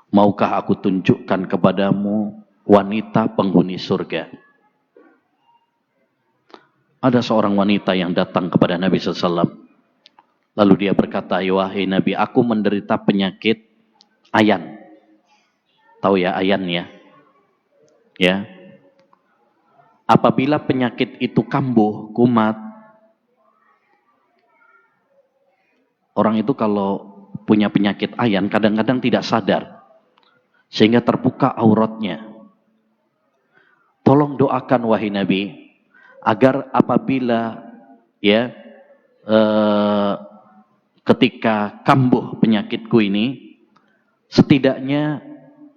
maukah aku tunjukkan kepadamu wanita penghuni surga? Ada seorang wanita yang datang kepada Nabi SAW. Lalu dia berkata, wahai Nabi, aku menderita penyakit ayan. Tahu ya ayan, ya? Ya. Apabila penyakit itu kambuh, kumat, orang itu kalau punya penyakit ayan kadang-kadang tidak sadar, sehingga terbuka auratnya. Tolong doakan wahai Nabi, agar apabila, ya, ketika kambuh penyakitku ini, setidaknya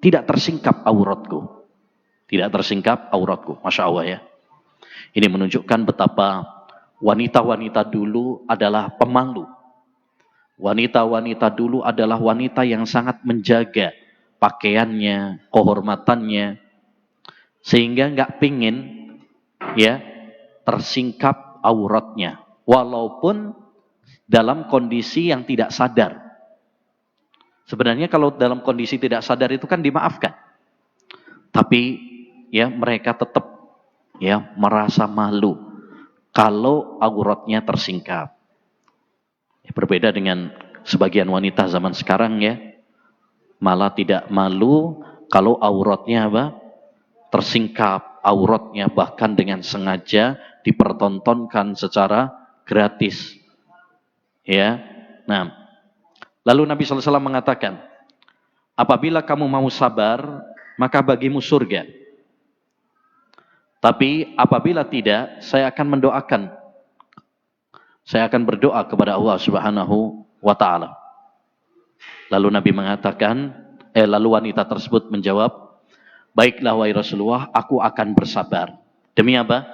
tidak tersingkap auratku. Tidak tersingkap auratku. Masya Allah, ya. Ini menunjukkan betapa wanita-wanita dulu adalah pemalu. Wanita-wanita dulu adalah wanita yang sangat menjaga pakaiannya, kehormatannya, sehingga nggak pingin, ya, tersingkap auratnya, walaupun dalam kondisi yang tidak sadar. Sebenarnya kalau dalam kondisi tidak sadar itu kan dimaafkan, tapi, ya, mereka tetap, ya, merasa malu kalau auratnya tersingkap. Berbeda dengan sebagian wanita zaman sekarang, ya, malah tidak malu kalau auratnya apa? Tersingkap auratnya, bahkan dengan sengaja dipertontonkan secara gratis. Ya. Nah, lalu Nabi SAW mengatakan, apabila kamu mau sabar, maka bagimu surga. Tapi apabila tidak, saya akan mendoakan. Saya akan berdoa kepada Allah Subhanahu wa ta'ala. Lalu Nabi mengatakan, lalu wanita tersebut menjawab, baiklah wahai Rasulullah, aku akan bersabar. Demi apa?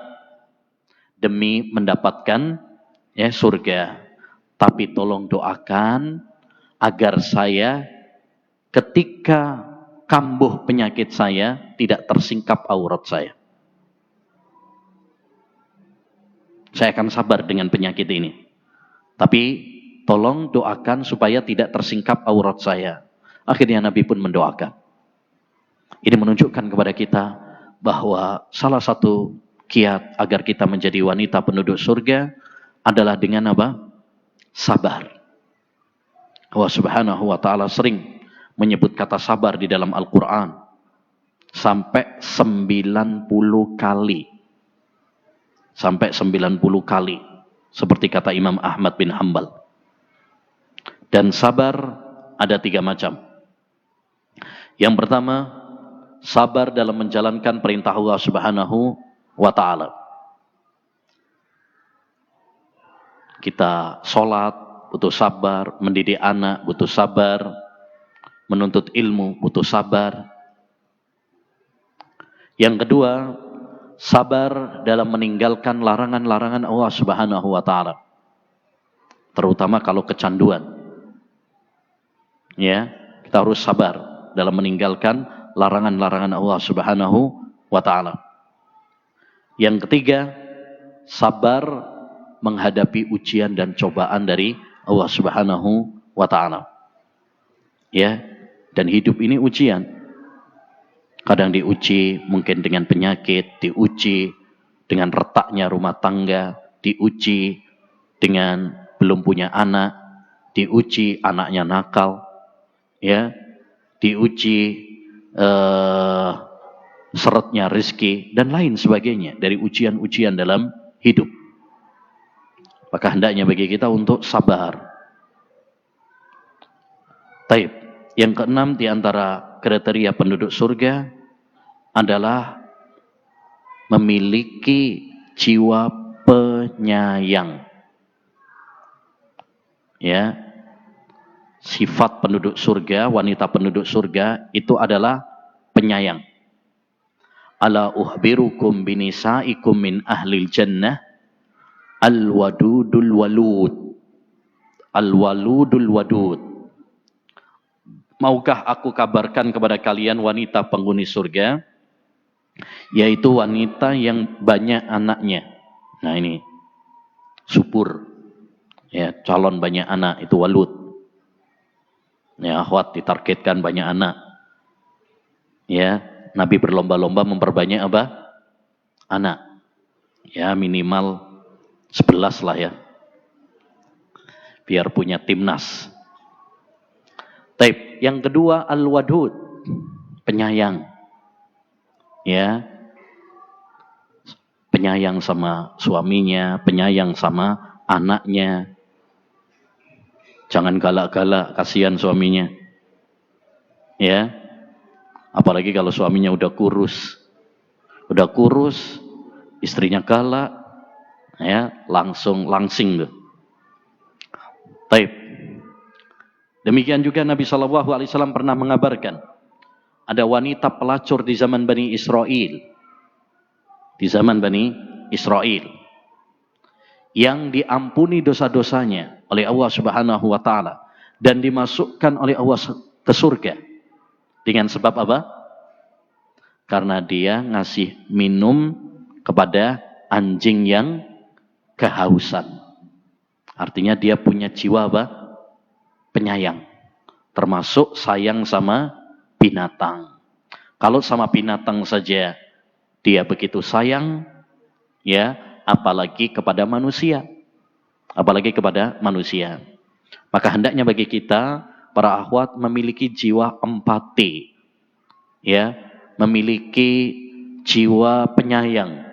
Demi mendapatkan surga. Tapi tolong doakan agar saya ketika kambuh penyakit saya tidak tersingkap aurat saya. Saya akan sabar dengan penyakit ini. Tapi tolong doakan supaya tidak tersingkap aurat saya. Akhirnya Nabi pun mendoakan. Ini menunjukkan kepada kita bahwa salah satu kiat agar kita menjadi wanita penduduk surga adalah dengan apa? Sabar. Allah Subhanahu wa ta'ala sering menyebut kata sabar di dalam Al-Quran. Sampai 90 kali. Sampai 90 kali. Seperti kata Imam Ahmad bin Hanbal. Dan sabar ada 3 macam. Yang pertama, sabar dalam menjalankan perintah Allah Subhanahu wa ta'ala. Kita sholat, butuh sabar. Mendidik anak, butuh sabar. Menuntut ilmu, butuh sabar. Yang kedua, sabar dalam meninggalkan larangan-larangan Allah Subhanahu wa ta'ala. Terutama kalau kecanduan. Ya, kita harus sabar dalam meninggalkan larangan-larangan Allah Subhanahu wa ta'ala. Yang ketiga, sabar menghadapi ujian dan cobaan dari Allah Subhanahu wa ta'ala. Ya, dan hidup ini ujian. Kadang diuji mungkin dengan penyakit, diuji dengan retaknya rumah tangga, diuji dengan belum punya anak, diuji anaknya nakal, ya, diuji seretnya rezeki dan lain sebagainya dari ujian-ujian dalam hidup. Maka hendaknya bagi kita untuk sabar. Taib. Yang keenam di antara kriteria penduduk surga adalah memiliki jiwa penyayang. Ya. Sifat penduduk surga, wanita penduduk surga itu adalah penyayang. Ala uhbirukum binisaikum min ahlil jannah al-wadudul walud. Al-waludul wadud. Maukah aku kabarkan kepada kalian wanita penghuni surga, yaitu wanita yang banyak anaknya. Nah ini, subur. Ya, calon banyak anak, itu walud. Ya, akhwat ditargetkan banyak anak. Ya, Nabi berlomba-lomba memperbanyak apa? Anak. Ya, minimal 11 lah ya. Biar punya timnas. Taib. Yang kedua, al-wadud. Penyayang. Ya. Penyayang sama suaminya, penyayang sama anaknya. Jangan galak-galak, kasihan suaminya. Ya. Apalagi kalau suaminya udah kurus. Udah kurus, istrinya galak, ya, langsing tuh. Taib. Demikian juga Nabi SAW pernah mengabarkan ada wanita pelacur di zaman Bani Israel. Di zaman Bani Israel. Yang diampuni dosa-dosanya oleh Allah Subhanahu wa ta'ala. Dan dimasukkan oleh Allah ke surga. Dengan sebab apa? Karena dia ngasih minum kepada anjing yang kehausan. Artinya dia punya jiwa apa? Penyayang. Termasuk sayang sama binatang. Kalau sama binatang saja dia begitu sayang, ya, apalagi kepada manusia. Apalagi kepada manusia. Maka hendaknya bagi kita, para akhwat, memiliki jiwa empati. Ya, memiliki jiwa penyayang.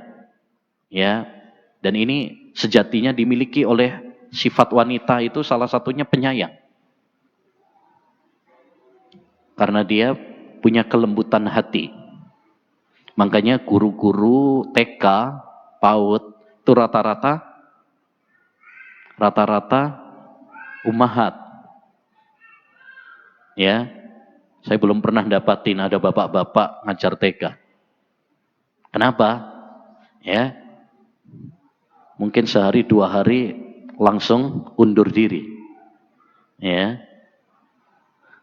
Ya, dan ini sejatinya dimiliki oleh sifat wanita itu salah satunya penyayang. Karena dia punya kelembutan hati. Makanya guru-guru TK, PAUD itu rata-rata ummahat. Ya, saya belum pernah dapatin ada bapak-bapak ngajar TK. Kenapa? Ya, mungkin sehari 2 hari langsung undur diri. Ya.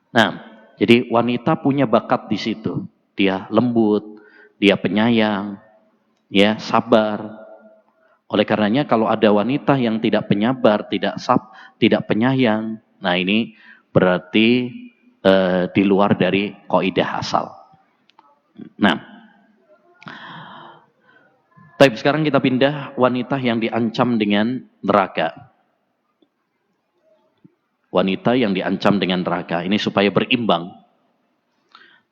Nah, jadi wanita punya bakat di situ. Dia lembut, dia penyayang, ya, sabar. Oleh karenanya kalau ada wanita yang tidak penyabar, tidak penyayang, nah ini berarti di luar dari kaidah asal. Nah, tapi sekarang kita pindah wanita yang diancam dengan neraka. Wanita yang diancam dengan neraka. Ini supaya berimbang.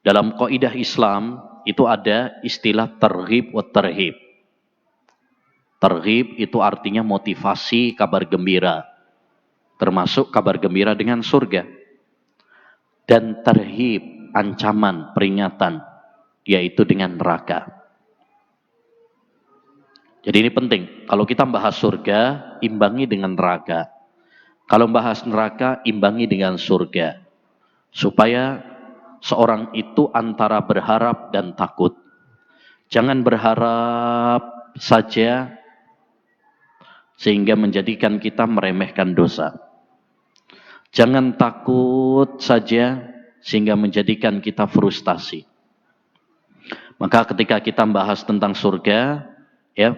Dalam kaidah Islam itu ada istilah targhib wa tarhib. Targhib itu artinya motivasi, kabar gembira. Termasuk kabar gembira dengan surga. Dan tarhib, ancaman, peringatan, yaitu dengan neraka. Jadi ini penting. Kalau kita bahas surga, imbangi dengan neraka. Kalau bahas neraka, imbangi dengan surga. Supaya seorang itu antara berharap dan takut. Jangan berharap saja sehingga menjadikan kita meremehkan dosa. Jangan takut saja sehingga menjadikan kita frustasi. Maka ketika kita bahas tentang surga, ya,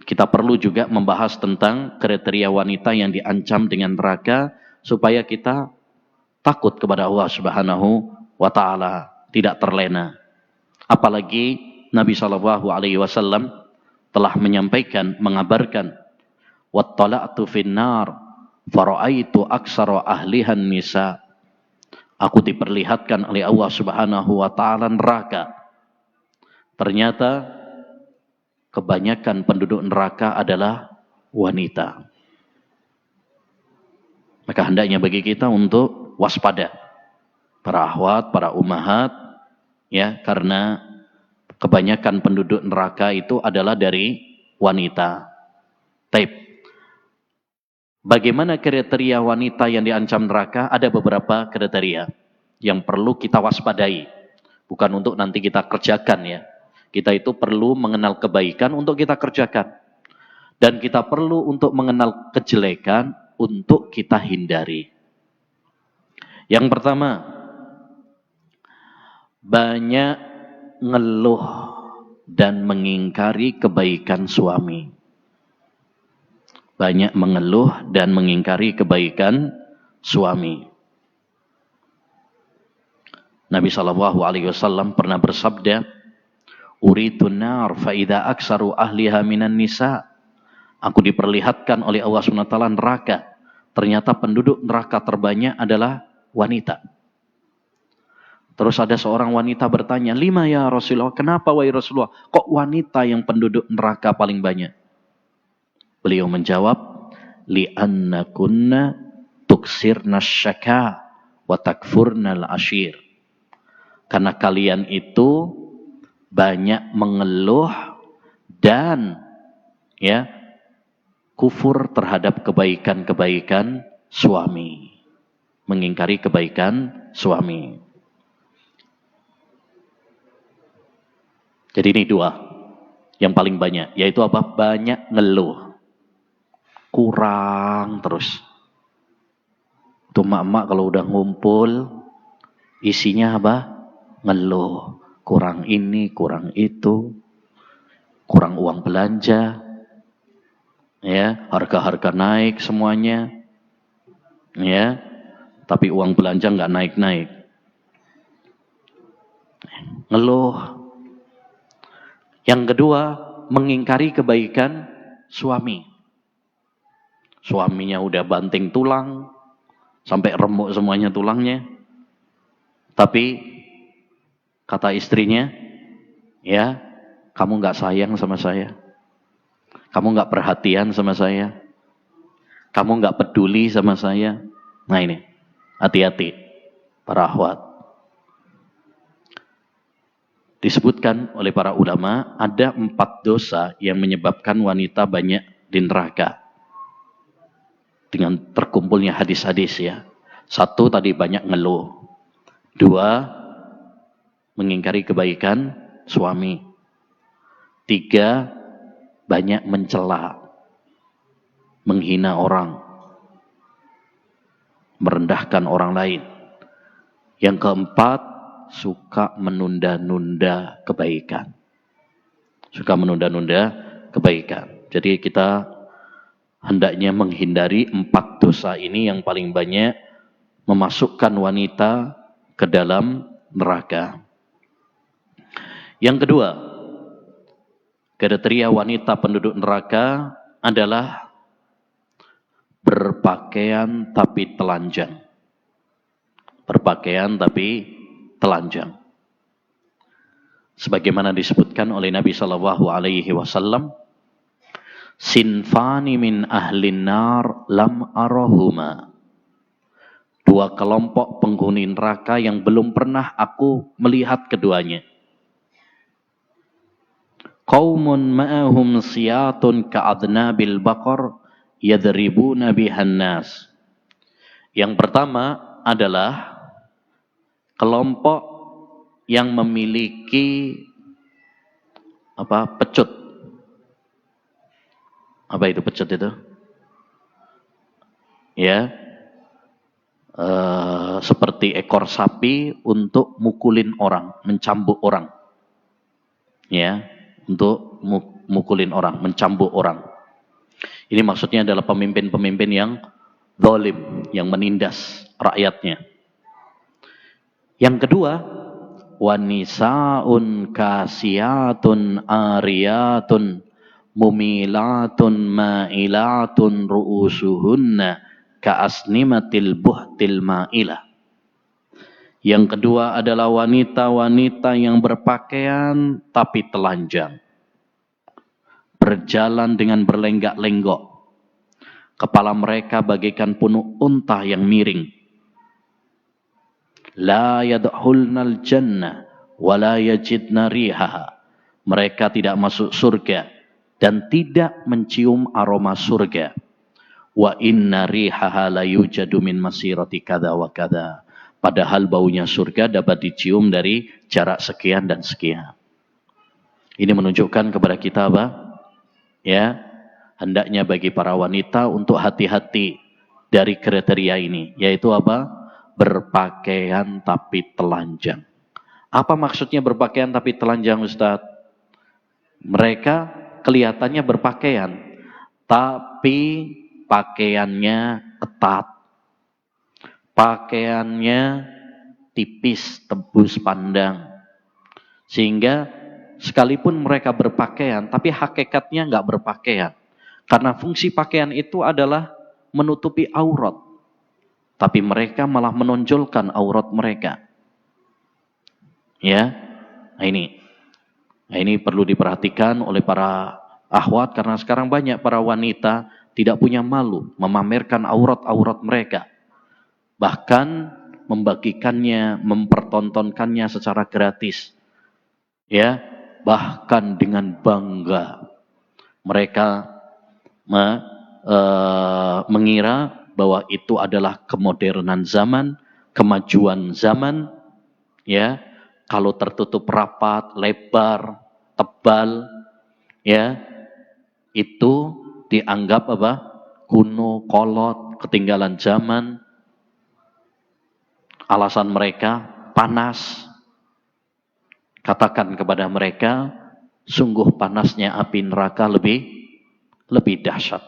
kita perlu juga membahas tentang kriteria wanita yang diancam dengan neraka supaya kita takut kepada Allah Subhanahu wa taala, tidak terlena. Apalagi Nabi SAW telah menyampaikan, mengabarkan, wattala'tu finnar fara'aitu aksara ahlihan nisa. Aku diperlihatkan oleh Allah Subhanahu wa taala neraka. Ternyata kebanyakan penduduk neraka adalah wanita. Maka hendaknya bagi kita untuk waspada. Para akhwat, para ummahat, ya, karena kebanyakan penduduk neraka itu adalah dari wanita. Taib. Bagaimana kriteria wanita yang diancam neraka? Ada beberapa kriteria yang perlu kita waspadai. Bukan untuk nanti kita kerjakan, ya. Kita itu perlu mengenal kebaikan untuk kita kerjakan. Dan kita perlu untuk mengenal kejelekan untuk kita hindari. Yang pertama, banyak ngeluh dan mengingkari kebaikan suami. Banyak mengeluh dan mengingkari kebaikan suami. Nabi SAW pernah bersabda, "Uritun nar fa idza aksaru ahliha minan nisa." Aku diperlihatkan oleh Allah SWT neraka. Ternyata penduduk neraka terbanyak adalah wanita. Terus ada seorang wanita bertanya, "Lima ya Rasulullah, kenapa wahai Rasulullah? Kok wanita yang penduduk neraka paling banyak?" Beliau menjawab, "Li'anna kunna tuksirna syaka wa takfurna al-ashir." Karena kalian itu banyak mengeluh dan, ya, kufur terhadap kebaikan-kebaikan suami. Mengingkari kebaikan suami. Jadi ini 2 yang paling banyak, yaitu apa? Banyak ngeluh, kurang terus. Itu mak-mak kalau udah ngumpul, isinya apa? Ngeluh, kurang ini, kurang itu, kurang uang belanja, ya, harga-harga naik semuanya, ya, tapi uang belanja nggak naik-naik, ngeluh. Yang kedua, mengingkari kebaikan suami. Suaminya udah banting tulang, sampai remuk semuanya tulangnya. Tapi kata istrinya, "Ya, kamu gak sayang sama saya. Kamu gak perhatian sama saya. Kamu gak peduli sama saya." Nah ini, hati-hati para akhwat. disebutkan oleh para ulama ada 4 dosa yang menyebabkan wanita banyak di neraka. Dengan terkumpulnya hadis-hadis ya. 1 tadi banyak ngeluh. 2 mengingkari kebaikan suami. 3 banyak mencela, menghina orang, merendahkan orang lain. Yang keempat, suka menunda-nunda kebaikan. Suka menunda-nunda kebaikan. Jadi kita hendaknya menghindari 4 dosa ini yang paling banyak memasukkan wanita ke dalam neraka. Yang kedua, kriteria wanita penduduk neraka adalah berpakaian tapi telanjang. Berpakaian tapi telanjang. Sebagaimana disebutkan oleh Nabi SAW, sinfani min ahlin nar lam arahuma. 2 kelompok penghuni neraka yang belum pernah aku melihat keduanya. Qaumun ma'ahum siyatun ka'adnabil baqar yadribuna bihan nas. Yang pertama adalah kelompok yang memiliki pecut. Apa itu pecut itu? Ya, seperti ekor sapi untuk mukulin orang, mencambuk orang. Ya, untuk mukulin orang, mencambuk orang. Ini maksudnya adalah pemimpin-pemimpin yang zalim, yang menindas rakyatnya. Yang kedua, wanisaun kasiyatun ariyatun mumilatun ma'ilatun ru'usuhunna ka'asnimatil buhtil ma'ilah. Yang kedua adalah wanita-wanita yang berpakaian tapi telanjang. Berjalan dengan berlenggak-lenggok. Kepala mereka bagaikan punuk unta yang miring. La yadkhulnal jannah wa la yajidna rihaha. Mereka tidak masuk surga dan tidak mencium aroma surga. Wa inna rihaha la yujadu min masirati kadza wa kadza. Padahal baunya surga dapat dicium dari jarak sekian dan sekian. Ini menunjukkan kepada kita apa? Ya, hendaknya bagi para wanita untuk hati-hati dari kriteria ini, yaitu apa? Berpakaian tapi telanjang. Apa maksudnya berpakaian tapi telanjang, Ustaz? Mereka kelihatannya berpakaian, tapi pakaiannya ketat. Pakaiannya tipis, tembus pandang. Sehingga sekalipun mereka berpakaian, tapi hakikatnya nggak berpakaian. Karena fungsi pakaian itu adalah menutupi aurat. Tapi mereka malah menonjolkan aurat mereka. Ya, nah ini perlu diperhatikan oleh para akhwat, karena sekarang banyak para wanita tidak punya malu memamerkan aurat-aurat mereka. Bahkan membagikannya, mempertontonkannya secara gratis. Ya, bahkan dengan bangga. Mereka mengira bahwa itu adalah kemodernan zaman, kemajuan zaman. Ya, kalau tertutup rapat, lebar, tebal, ya, itu dianggap apa? Kuno, kolot, ketinggalan zaman. Alasan mereka panas. Katakan kepada mereka, sungguh panasnya api neraka lebih dahsyat.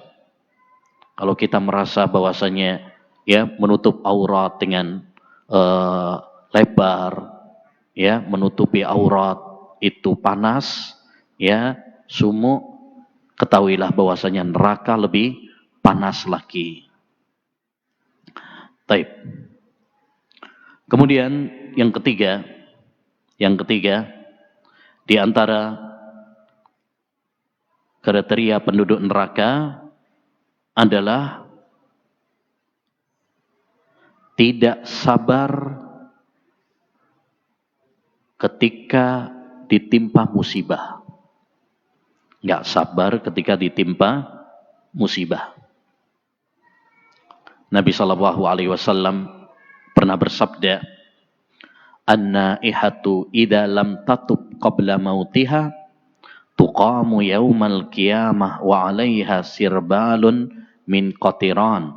Kalau kita merasa bahwasanya ya menutup aurat dengan lebar, ya menutupi aurat itu panas, ya sumuk, ketahuilah bahwasanya neraka lebih panas lagi. Baik. Kemudian yang ketiga di antara kriteria penduduk neraka adalah tidak sabar ketika ditimpa musibah. Nggak sabar ketika ditimpa musibah. Nabi SAW pernah bersabda, "An-naihatu idza lam tatub qabla mautiha tuqamu yaumal qiyamah wa 'alaiha sirbalun min qatiran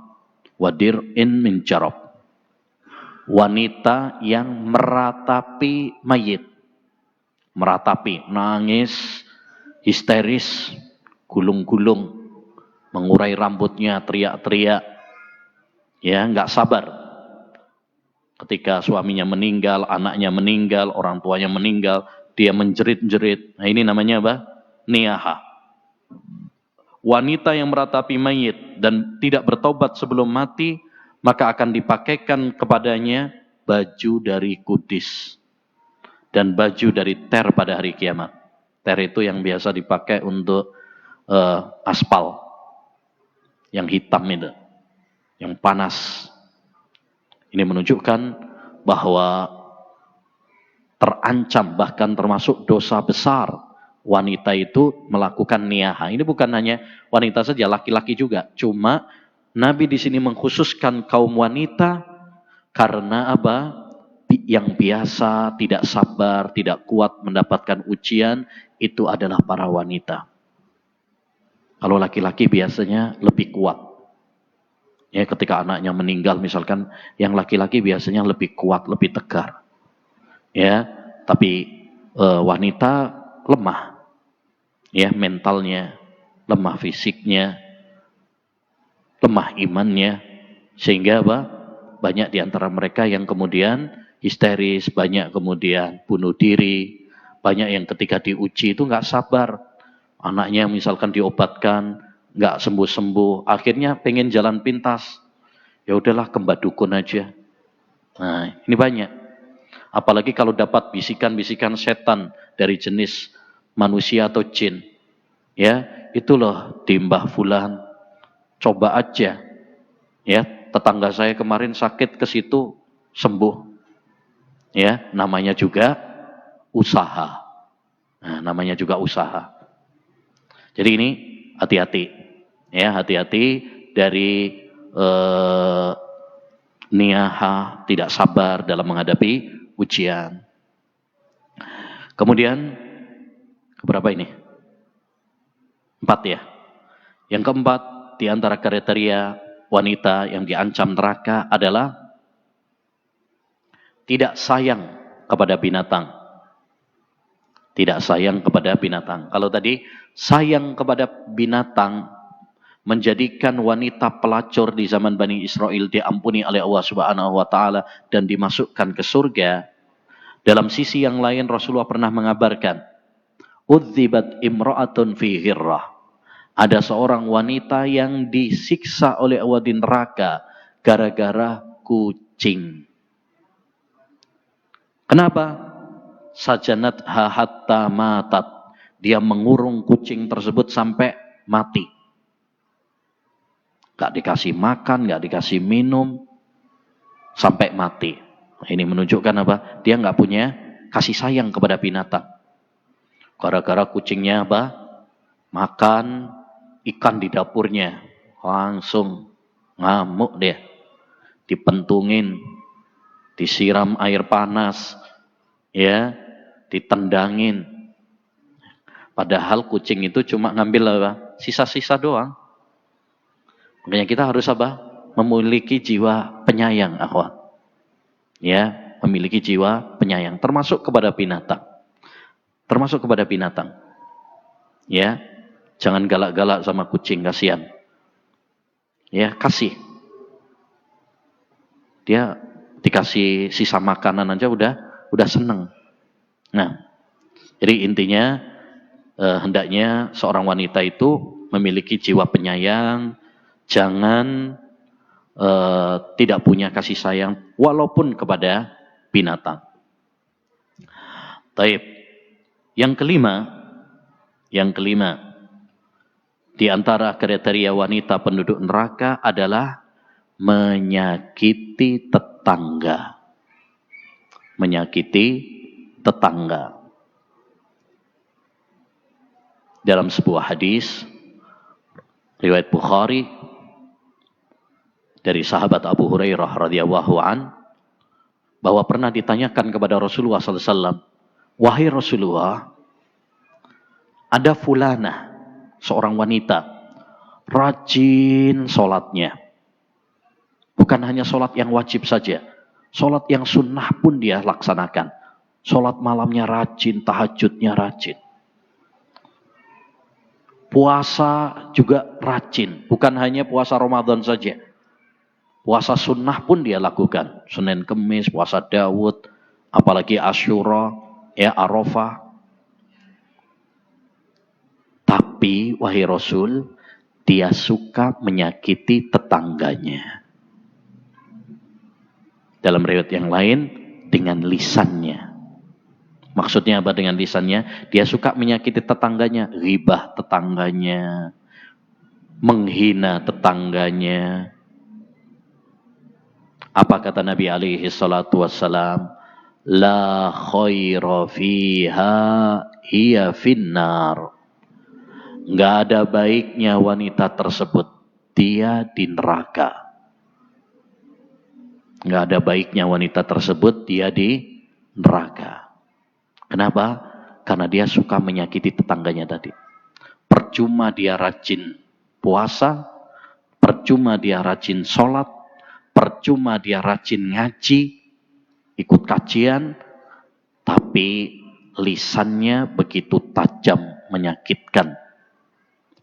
wa dir'in min jarab." Wanita yang meratapi mayit, meratapi, nangis, histeris, gulung-gulung, mengurai rambutnya, teriak-teriak, ya, nggak sabar. Ketika suaminya meninggal, anaknya meninggal, orang tuanya meninggal, dia menjerit-jerit. Nah, ini namanya apa? Niyaha. Wanita yang meratapi mayit dan tidak bertobat sebelum mati, maka akan dipakaikan kepadanya baju dari kudis dan baju dari ter pada hari kiamat. Ter itu yang biasa dipakai untuk aspal, yang hitam itu, yang panas. Ini menunjukkan bahwa terancam, bahkan termasuk dosa besar wanita itu melakukan niyaha. Ini bukan hanya wanita saja, laki-laki juga. Cuma Nabi di sini mengkhususkan kaum wanita karena apa? Yang biasa tidak sabar, tidak kuat mendapatkan ujian, itu adalah para wanita. Kalau laki-laki biasanya lebih kuat. Ya, ketika anaknya meninggal misalkan, yang laki-laki biasanya lebih kuat, lebih tegar. Ya, tapi wanita lemah. Ya, mentalnya, lemah fisiknya, lemah imannya, sehingga apa? Banyak di antara mereka yang kemudian histeris, banyak kemudian bunuh diri, banyak yang ketika diuji itu nggak sabar. Anaknya misalkan diobatkan, nggak sembuh-sembuh, akhirnya pengen jalan pintas. Ya udahlah, ke mbah dukun aja. Nah, ini banyak. Apalagi kalau dapat bisikan-bisikan setan dari jenis manusia atau jin. Ya, itu loh di Mbah Fulan. Coba aja. Ya, tetangga saya kemarin sakit ke situ sembuh. Ya, namanya juga usaha. Nah, namanya juga usaha. Jadi ini hati-hati. Ya, hati-hati dari niyaha, tidak sabar dalam menghadapi ujian. Kemudian keberapa ini? 4 ya. Yang keempat di antara kriteria wanita yang diancam neraka adalah tidak sayang kepada binatang. Tidak sayang kepada binatang. Kalau tadi sayang kepada binatang menjadikan wanita pelacur di zaman Bani Israel diampuni oleh Allah Subhanahu wa taala dan dimasukkan ke surga. Dalam sisi yang lain Rasulullah pernah mengabarkan, "Udzibat imra'atun fi hirrah." Ada seorang wanita yang disiksa oleh Allah di neraka gara-gara kucing. Kenapa? Sajanat hatta matat. Dia mengurung kucing tersebut sampai mati. Gak dikasih makan, gak dikasih minum, sampai mati. Ini menunjukkan apa? Dia gak punya kasih sayang kepada binatang. Gara-gara kucingnya apa? Makan ikan di dapurnya. Langsung ngamuk dia. Dipentungin, disiram air panas, ya, ditendangin. Padahal kucing itu cuma ngambil apa? Sisa-sisa doang. Makanya kita harus apa? Memiliki jiwa penyayang, akhwat. Ya, memiliki jiwa penyayang, termasuk kepada binatang. Termasuk kepada binatang. Ya, jangan galak-galak sama kucing, kasihan. Ya, kasih. Dia dikasih sisa makanan aja udah seneng. Nah, jadi intinya hendaknya seorang wanita itu memiliki jiwa penyayang, jangan tidak punya kasih sayang walaupun kepada binatang. Taib. Yang kelima di antara kriteria wanita penduduk neraka adalah menyakiti tetangga. Menyakiti tetangga. dalam sebuah hadis riwayat Bukhari dari sahabat Abu Hurairah radhiyallahu an, bahwa pernah ditanyakan kepada Rasulullah SAW, wahai Rasulullah, ada fulanah, seorang wanita, rajin sholatnya. Bukan hanya sholat yang wajib saja, sholat yang sunnah pun dia laksanakan. Sholat malamnya rajin, tahajudnya rajin. Puasa juga rajin, bukan hanya puasa Ramadan saja. Puasa sunnah pun dia lakukan. Senin Kemis, puasa Daud, apalagi Asyura, ya Arafah. Tapi wahai Rasul, dia suka menyakiti tetangganya. Dalam riwayat yang lain, dengan lisannya. Maksudnya apa dengan lisannya? Dia suka menyakiti tetangganya, ghibah tetangganya, menghina tetangganya. Apa kata Nabi alaihi salatu wassalam? La khaira fiha hiya finnar. Nggak ada baiknya wanita tersebut, dia di neraka. Nggak ada baiknya wanita tersebut, dia di neraka. Kenapa? Karena dia suka menyakiti tetangganya tadi. Percuma dia rajin puasa, percuma dia rajin sholat, percuma dia rajin ngaji, ikut kajian, tapi lisannya begitu tajam, menyakitkan.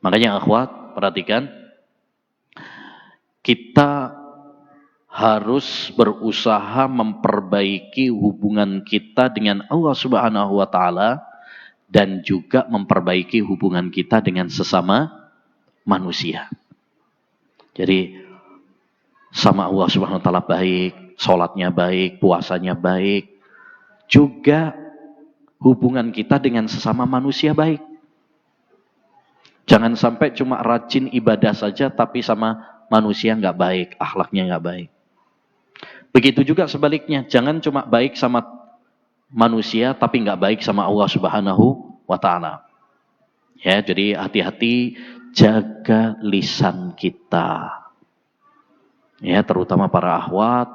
Makanya akhwat, perhatikan, kita harus berusaha memperbaiki hubungan kita dengan Allah Subhanahu wa Ta'ala dan juga memperbaiki hubungan kita dengan sesama manusia. Jadi sama Allah Subhanahu wa Ta'ala baik, sholatnya baik, puasanya baik, juga hubungan kita dengan sesama manusia baik. Jangan sampai cuma rajin ibadah saja tapi sama manusia nggak baik, akhlaknya nggak baik. Begitu juga sebaliknya, jangan cuma baik sama manusia tapi nggak baik sama Allah Subhanahu wa Ta'ala. Ya, jadi hati-hati, jaga lisan kita. Ya, terutama para akhwat,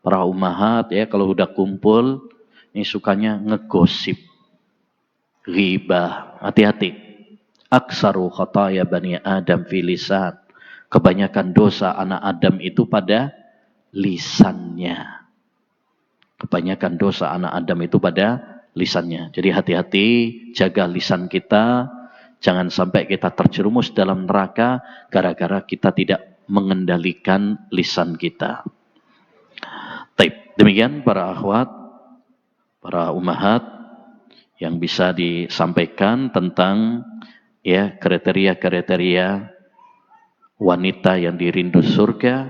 para ummahat, ya, kalau udah kumpul, ini sukanya ngegosip, ghibah. Hati-hati. Aksaru khataya bani Adam fi lisan. Kebanyakan dosa anak Adam itu pada lisannya. Kebanyakan dosa anak Adam itu pada lisannya. Jadi hati-hati, jaga lisan kita. Jangan sampai kita terjerumus dalam neraka gara-gara kita tidak mengendalikan lisan kita. Baik, demikian para akhwat, para ummahat yang bisa disampaikan tentang ya kriteria-kriteria wanita yang dirindu surga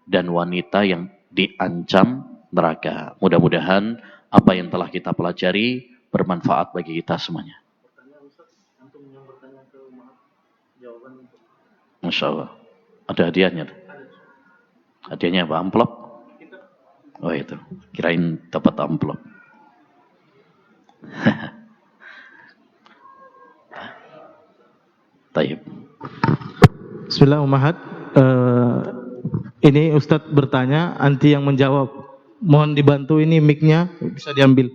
dan wanita yang diancam neraka. Mudah-mudahan apa yang telah kita pelajari bermanfaat bagi kita semuanya. Masya Allah. Ada hadiahnya. Hadiahnya apa? Amplop? Oh itu. Kirain dapat amplop. Taib. Bismillah ummahat. Ini Ustadz bertanya, anti yang menjawab. Mohon dibantu ini mic-nya bisa diambil.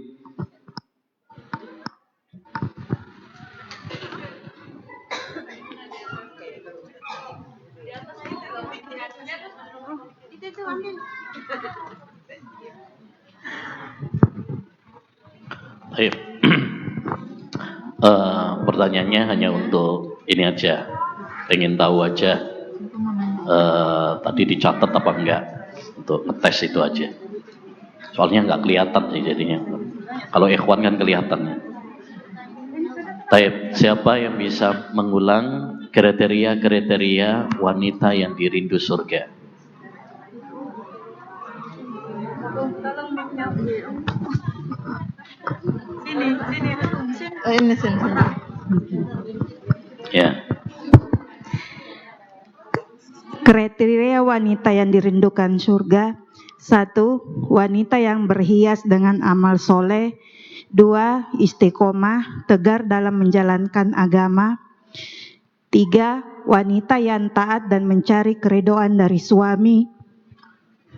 Baik. Pertanyaannya hanya untuk ini aja, pengen tahu aja tadi dicatat apa enggak, untuk ngetes itu aja. Soalnya nggak kelihatan sih jadinya. Kalau ikhwan kan kelihatan. Baik, siapa yang bisa mengulang kriteria-kriteria wanita yang dirindu surga? Sini. Ya. Kriteria wanita yang dirindukan surga. 1. Wanita yang berhias dengan amal soleh. 2. Istiqomah, tegar dalam menjalankan agama. 3. Wanita yang taat dan mencari keridhaan dari suami.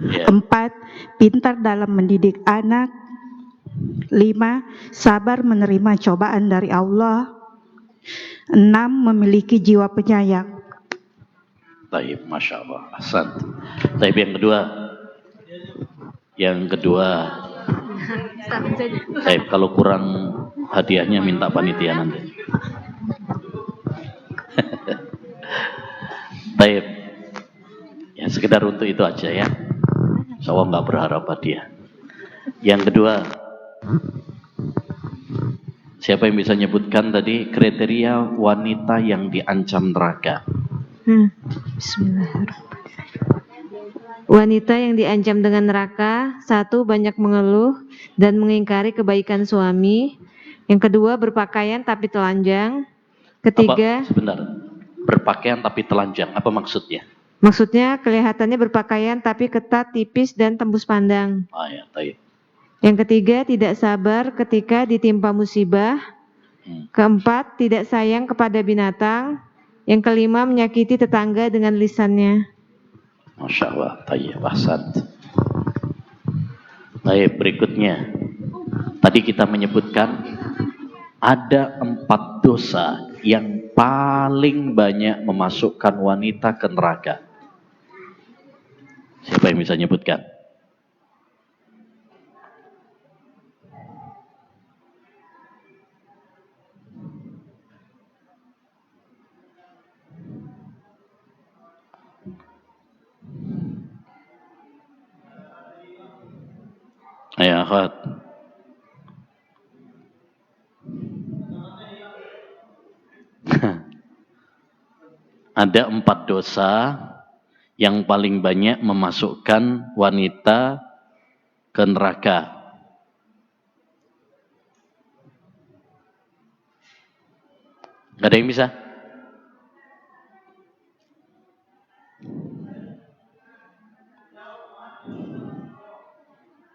4. Pintar dalam mendidik anak. 5. Sabar menerima cobaan dari Allah. 6. Memiliki jiwa penyayang. Baik, Masya Allah. Hasan. Baik, yang kedua. Baik, kalau kurang hadiahnya minta panitia nanti. Baik. Ya, sekedar untuk itu aja ya. Saya nggak berharap hadiah. Yang kedua, siapa yang bisa nyebutkan tadi kriteria wanita yang diancam neraka? Bismillahirrahmanirrahim. Wanita yang diancam dengan neraka, 1. Banyak mengeluh dan mengingkari kebaikan suami. Yang kedua, berpakaian tapi telanjang. Ketiga, sebentar. Berpakaian tapi telanjang, apa maksudnya? Maksudnya kelihatannya berpakaian tapi ketat, tipis dan tembus pandang. Ya, baik. Yang ketiga, tidak sabar ketika ditimpa musibah. Keempat, tidak sayang kepada binatang. Yang kelima, menyakiti tetangga dengan lisannya. Masya Allah, tayyib, ahsan. Baik, berikutnya. Tadi kita menyebutkan ada 4 dosa yang paling banyak memasukkan wanita ke neraka. Siapa yang bisa nyebutkan? Ya, Khat. Ada 4 dosa yang paling banyak memasukkan wanita ke neraka. Gak ada yang bisa?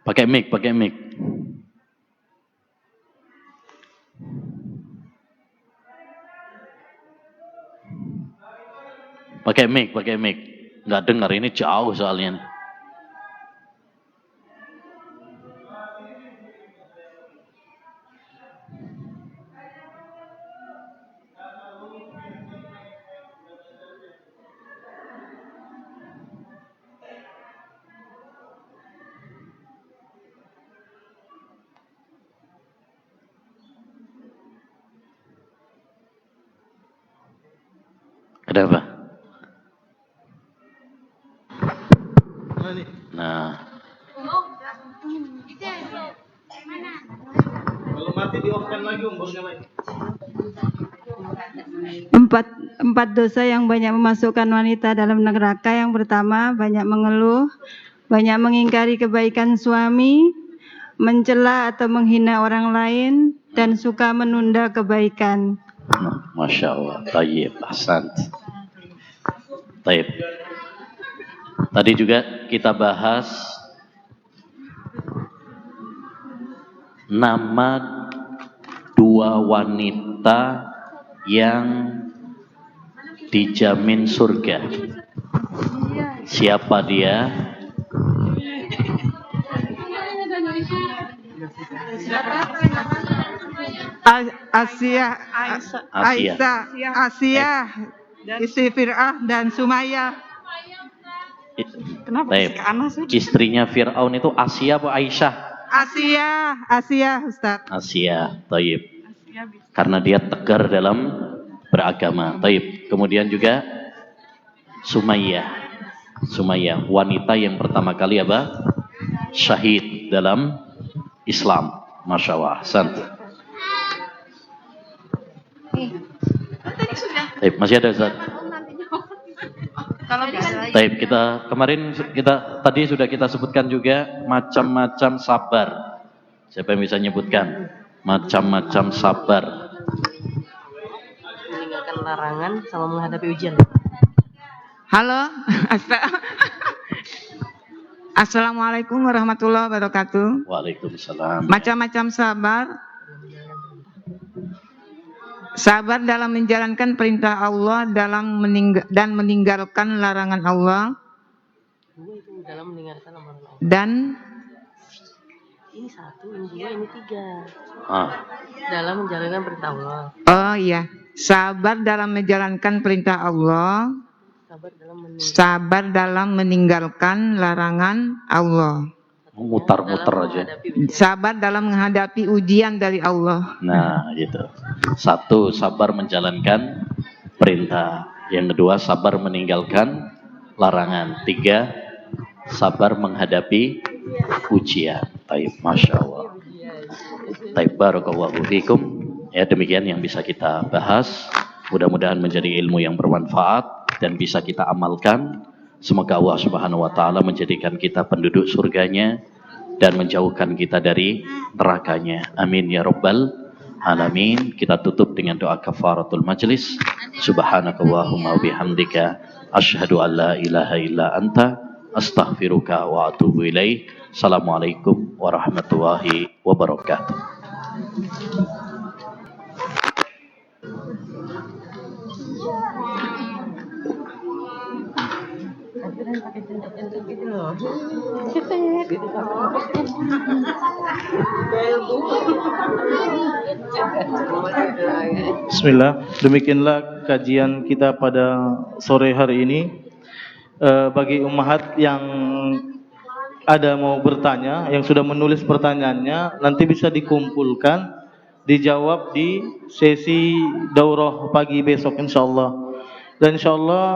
Pakai mic. Pakai mic, pakai mic. Nggak dengar, ini jauh soalnya. Kenapa? Nah. Kalau mati di-off-kan lagi bosnya lagi. 4 dosa yang banyak memasukkan wanita dalam neraka. Yang pertama, banyak mengeluh, banyak mengingkari kebaikan suami, mencela atau menghina orang lain, dan suka menunda kebaikan. Masya Allah, tayyib, ahsan. Tayyib. Tadi juga kita bahas nama 2 wanita yang dijamin surga. Siapa dia? Asia, istri Fir'aun dan Sumayyah. Kenapa? Istrinya Fir'aun itu Asia atau Aisyah? Asia, Ustaz. Asia, taib. Karena dia tegar dalam beragama, taib. Kemudian juga Sumayyah, wanita yang pertama kali syahid dalam Islam. Masya Allah, taib, masih ada Ustaz? Taib, tadi sudah kita sebutkan juga macam-macam sabar. Siapa yang bisa nyebutkan macam-macam sabar? Meninggalkan larangan sama menghadapi ujian. Halo, Assalamualaikum warahmatullahi wabarakatuh. Waalaikumsalam. Macam-macam sabar. sabar dalam menjalankan perintah Allah dan meninggalkan larangan Allah. Dua itu dalam mendengarkan amaran Allah. Dan Ini satu, ini dua, ini tiga. Ah, Dalam menjalankan perintah Allah. oh iya, sabar dalam menjalankan perintah Allah, sabar dalam meninggalkan larangan Allah, mutar-mutar aja. sabar dalam menghadapi ujian dari Allah. Nah, gitu. Satu, sabar menjalankan perintah. Yang kedua, sabar meninggalkan larangan. Tiga, sabar menghadapi ujian. Taib, Masya Allah. Taib, barakallahu fikum. Ya, demikian yang bisa kita bahas. Mudah-mudahan menjadi ilmu yang bermanfaat dan bisa kita amalkan. Semoga Allah Subhanahu wa taala menjadikan kita penduduk surganya dan menjauhkan kita dari nerakanya. Amin ya rabbal alamin. Kita tutup dengan doa kafaratul majlis. Subhanakallahumma wa bihamdika asyhadu an la ilaha illa anta astaghfiruka wa atubu ilaik. Assalamualaikum warahmatullahi wabarakatuh. Bismillah, demikianlah kajian kita pada sore hari ini. Bagi ummahat yang ada mau bertanya, yang sudah menulis pertanyaannya, nanti bisa dikumpulkan, dijawab di sesi daurah pagi besok insyaallah. Dan insyaallah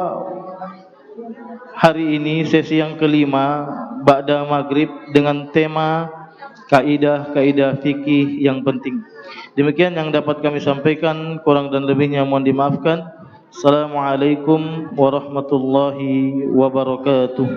hari ini sesi yang kelima ba'da maghrib dengan tema kaidah-kaidah fikih yang penting. Demikian yang dapat kami sampaikan, kurang dan lebihnya mohon dimaafkan. Assalamualaikum warahmatullahi wabarakatuh.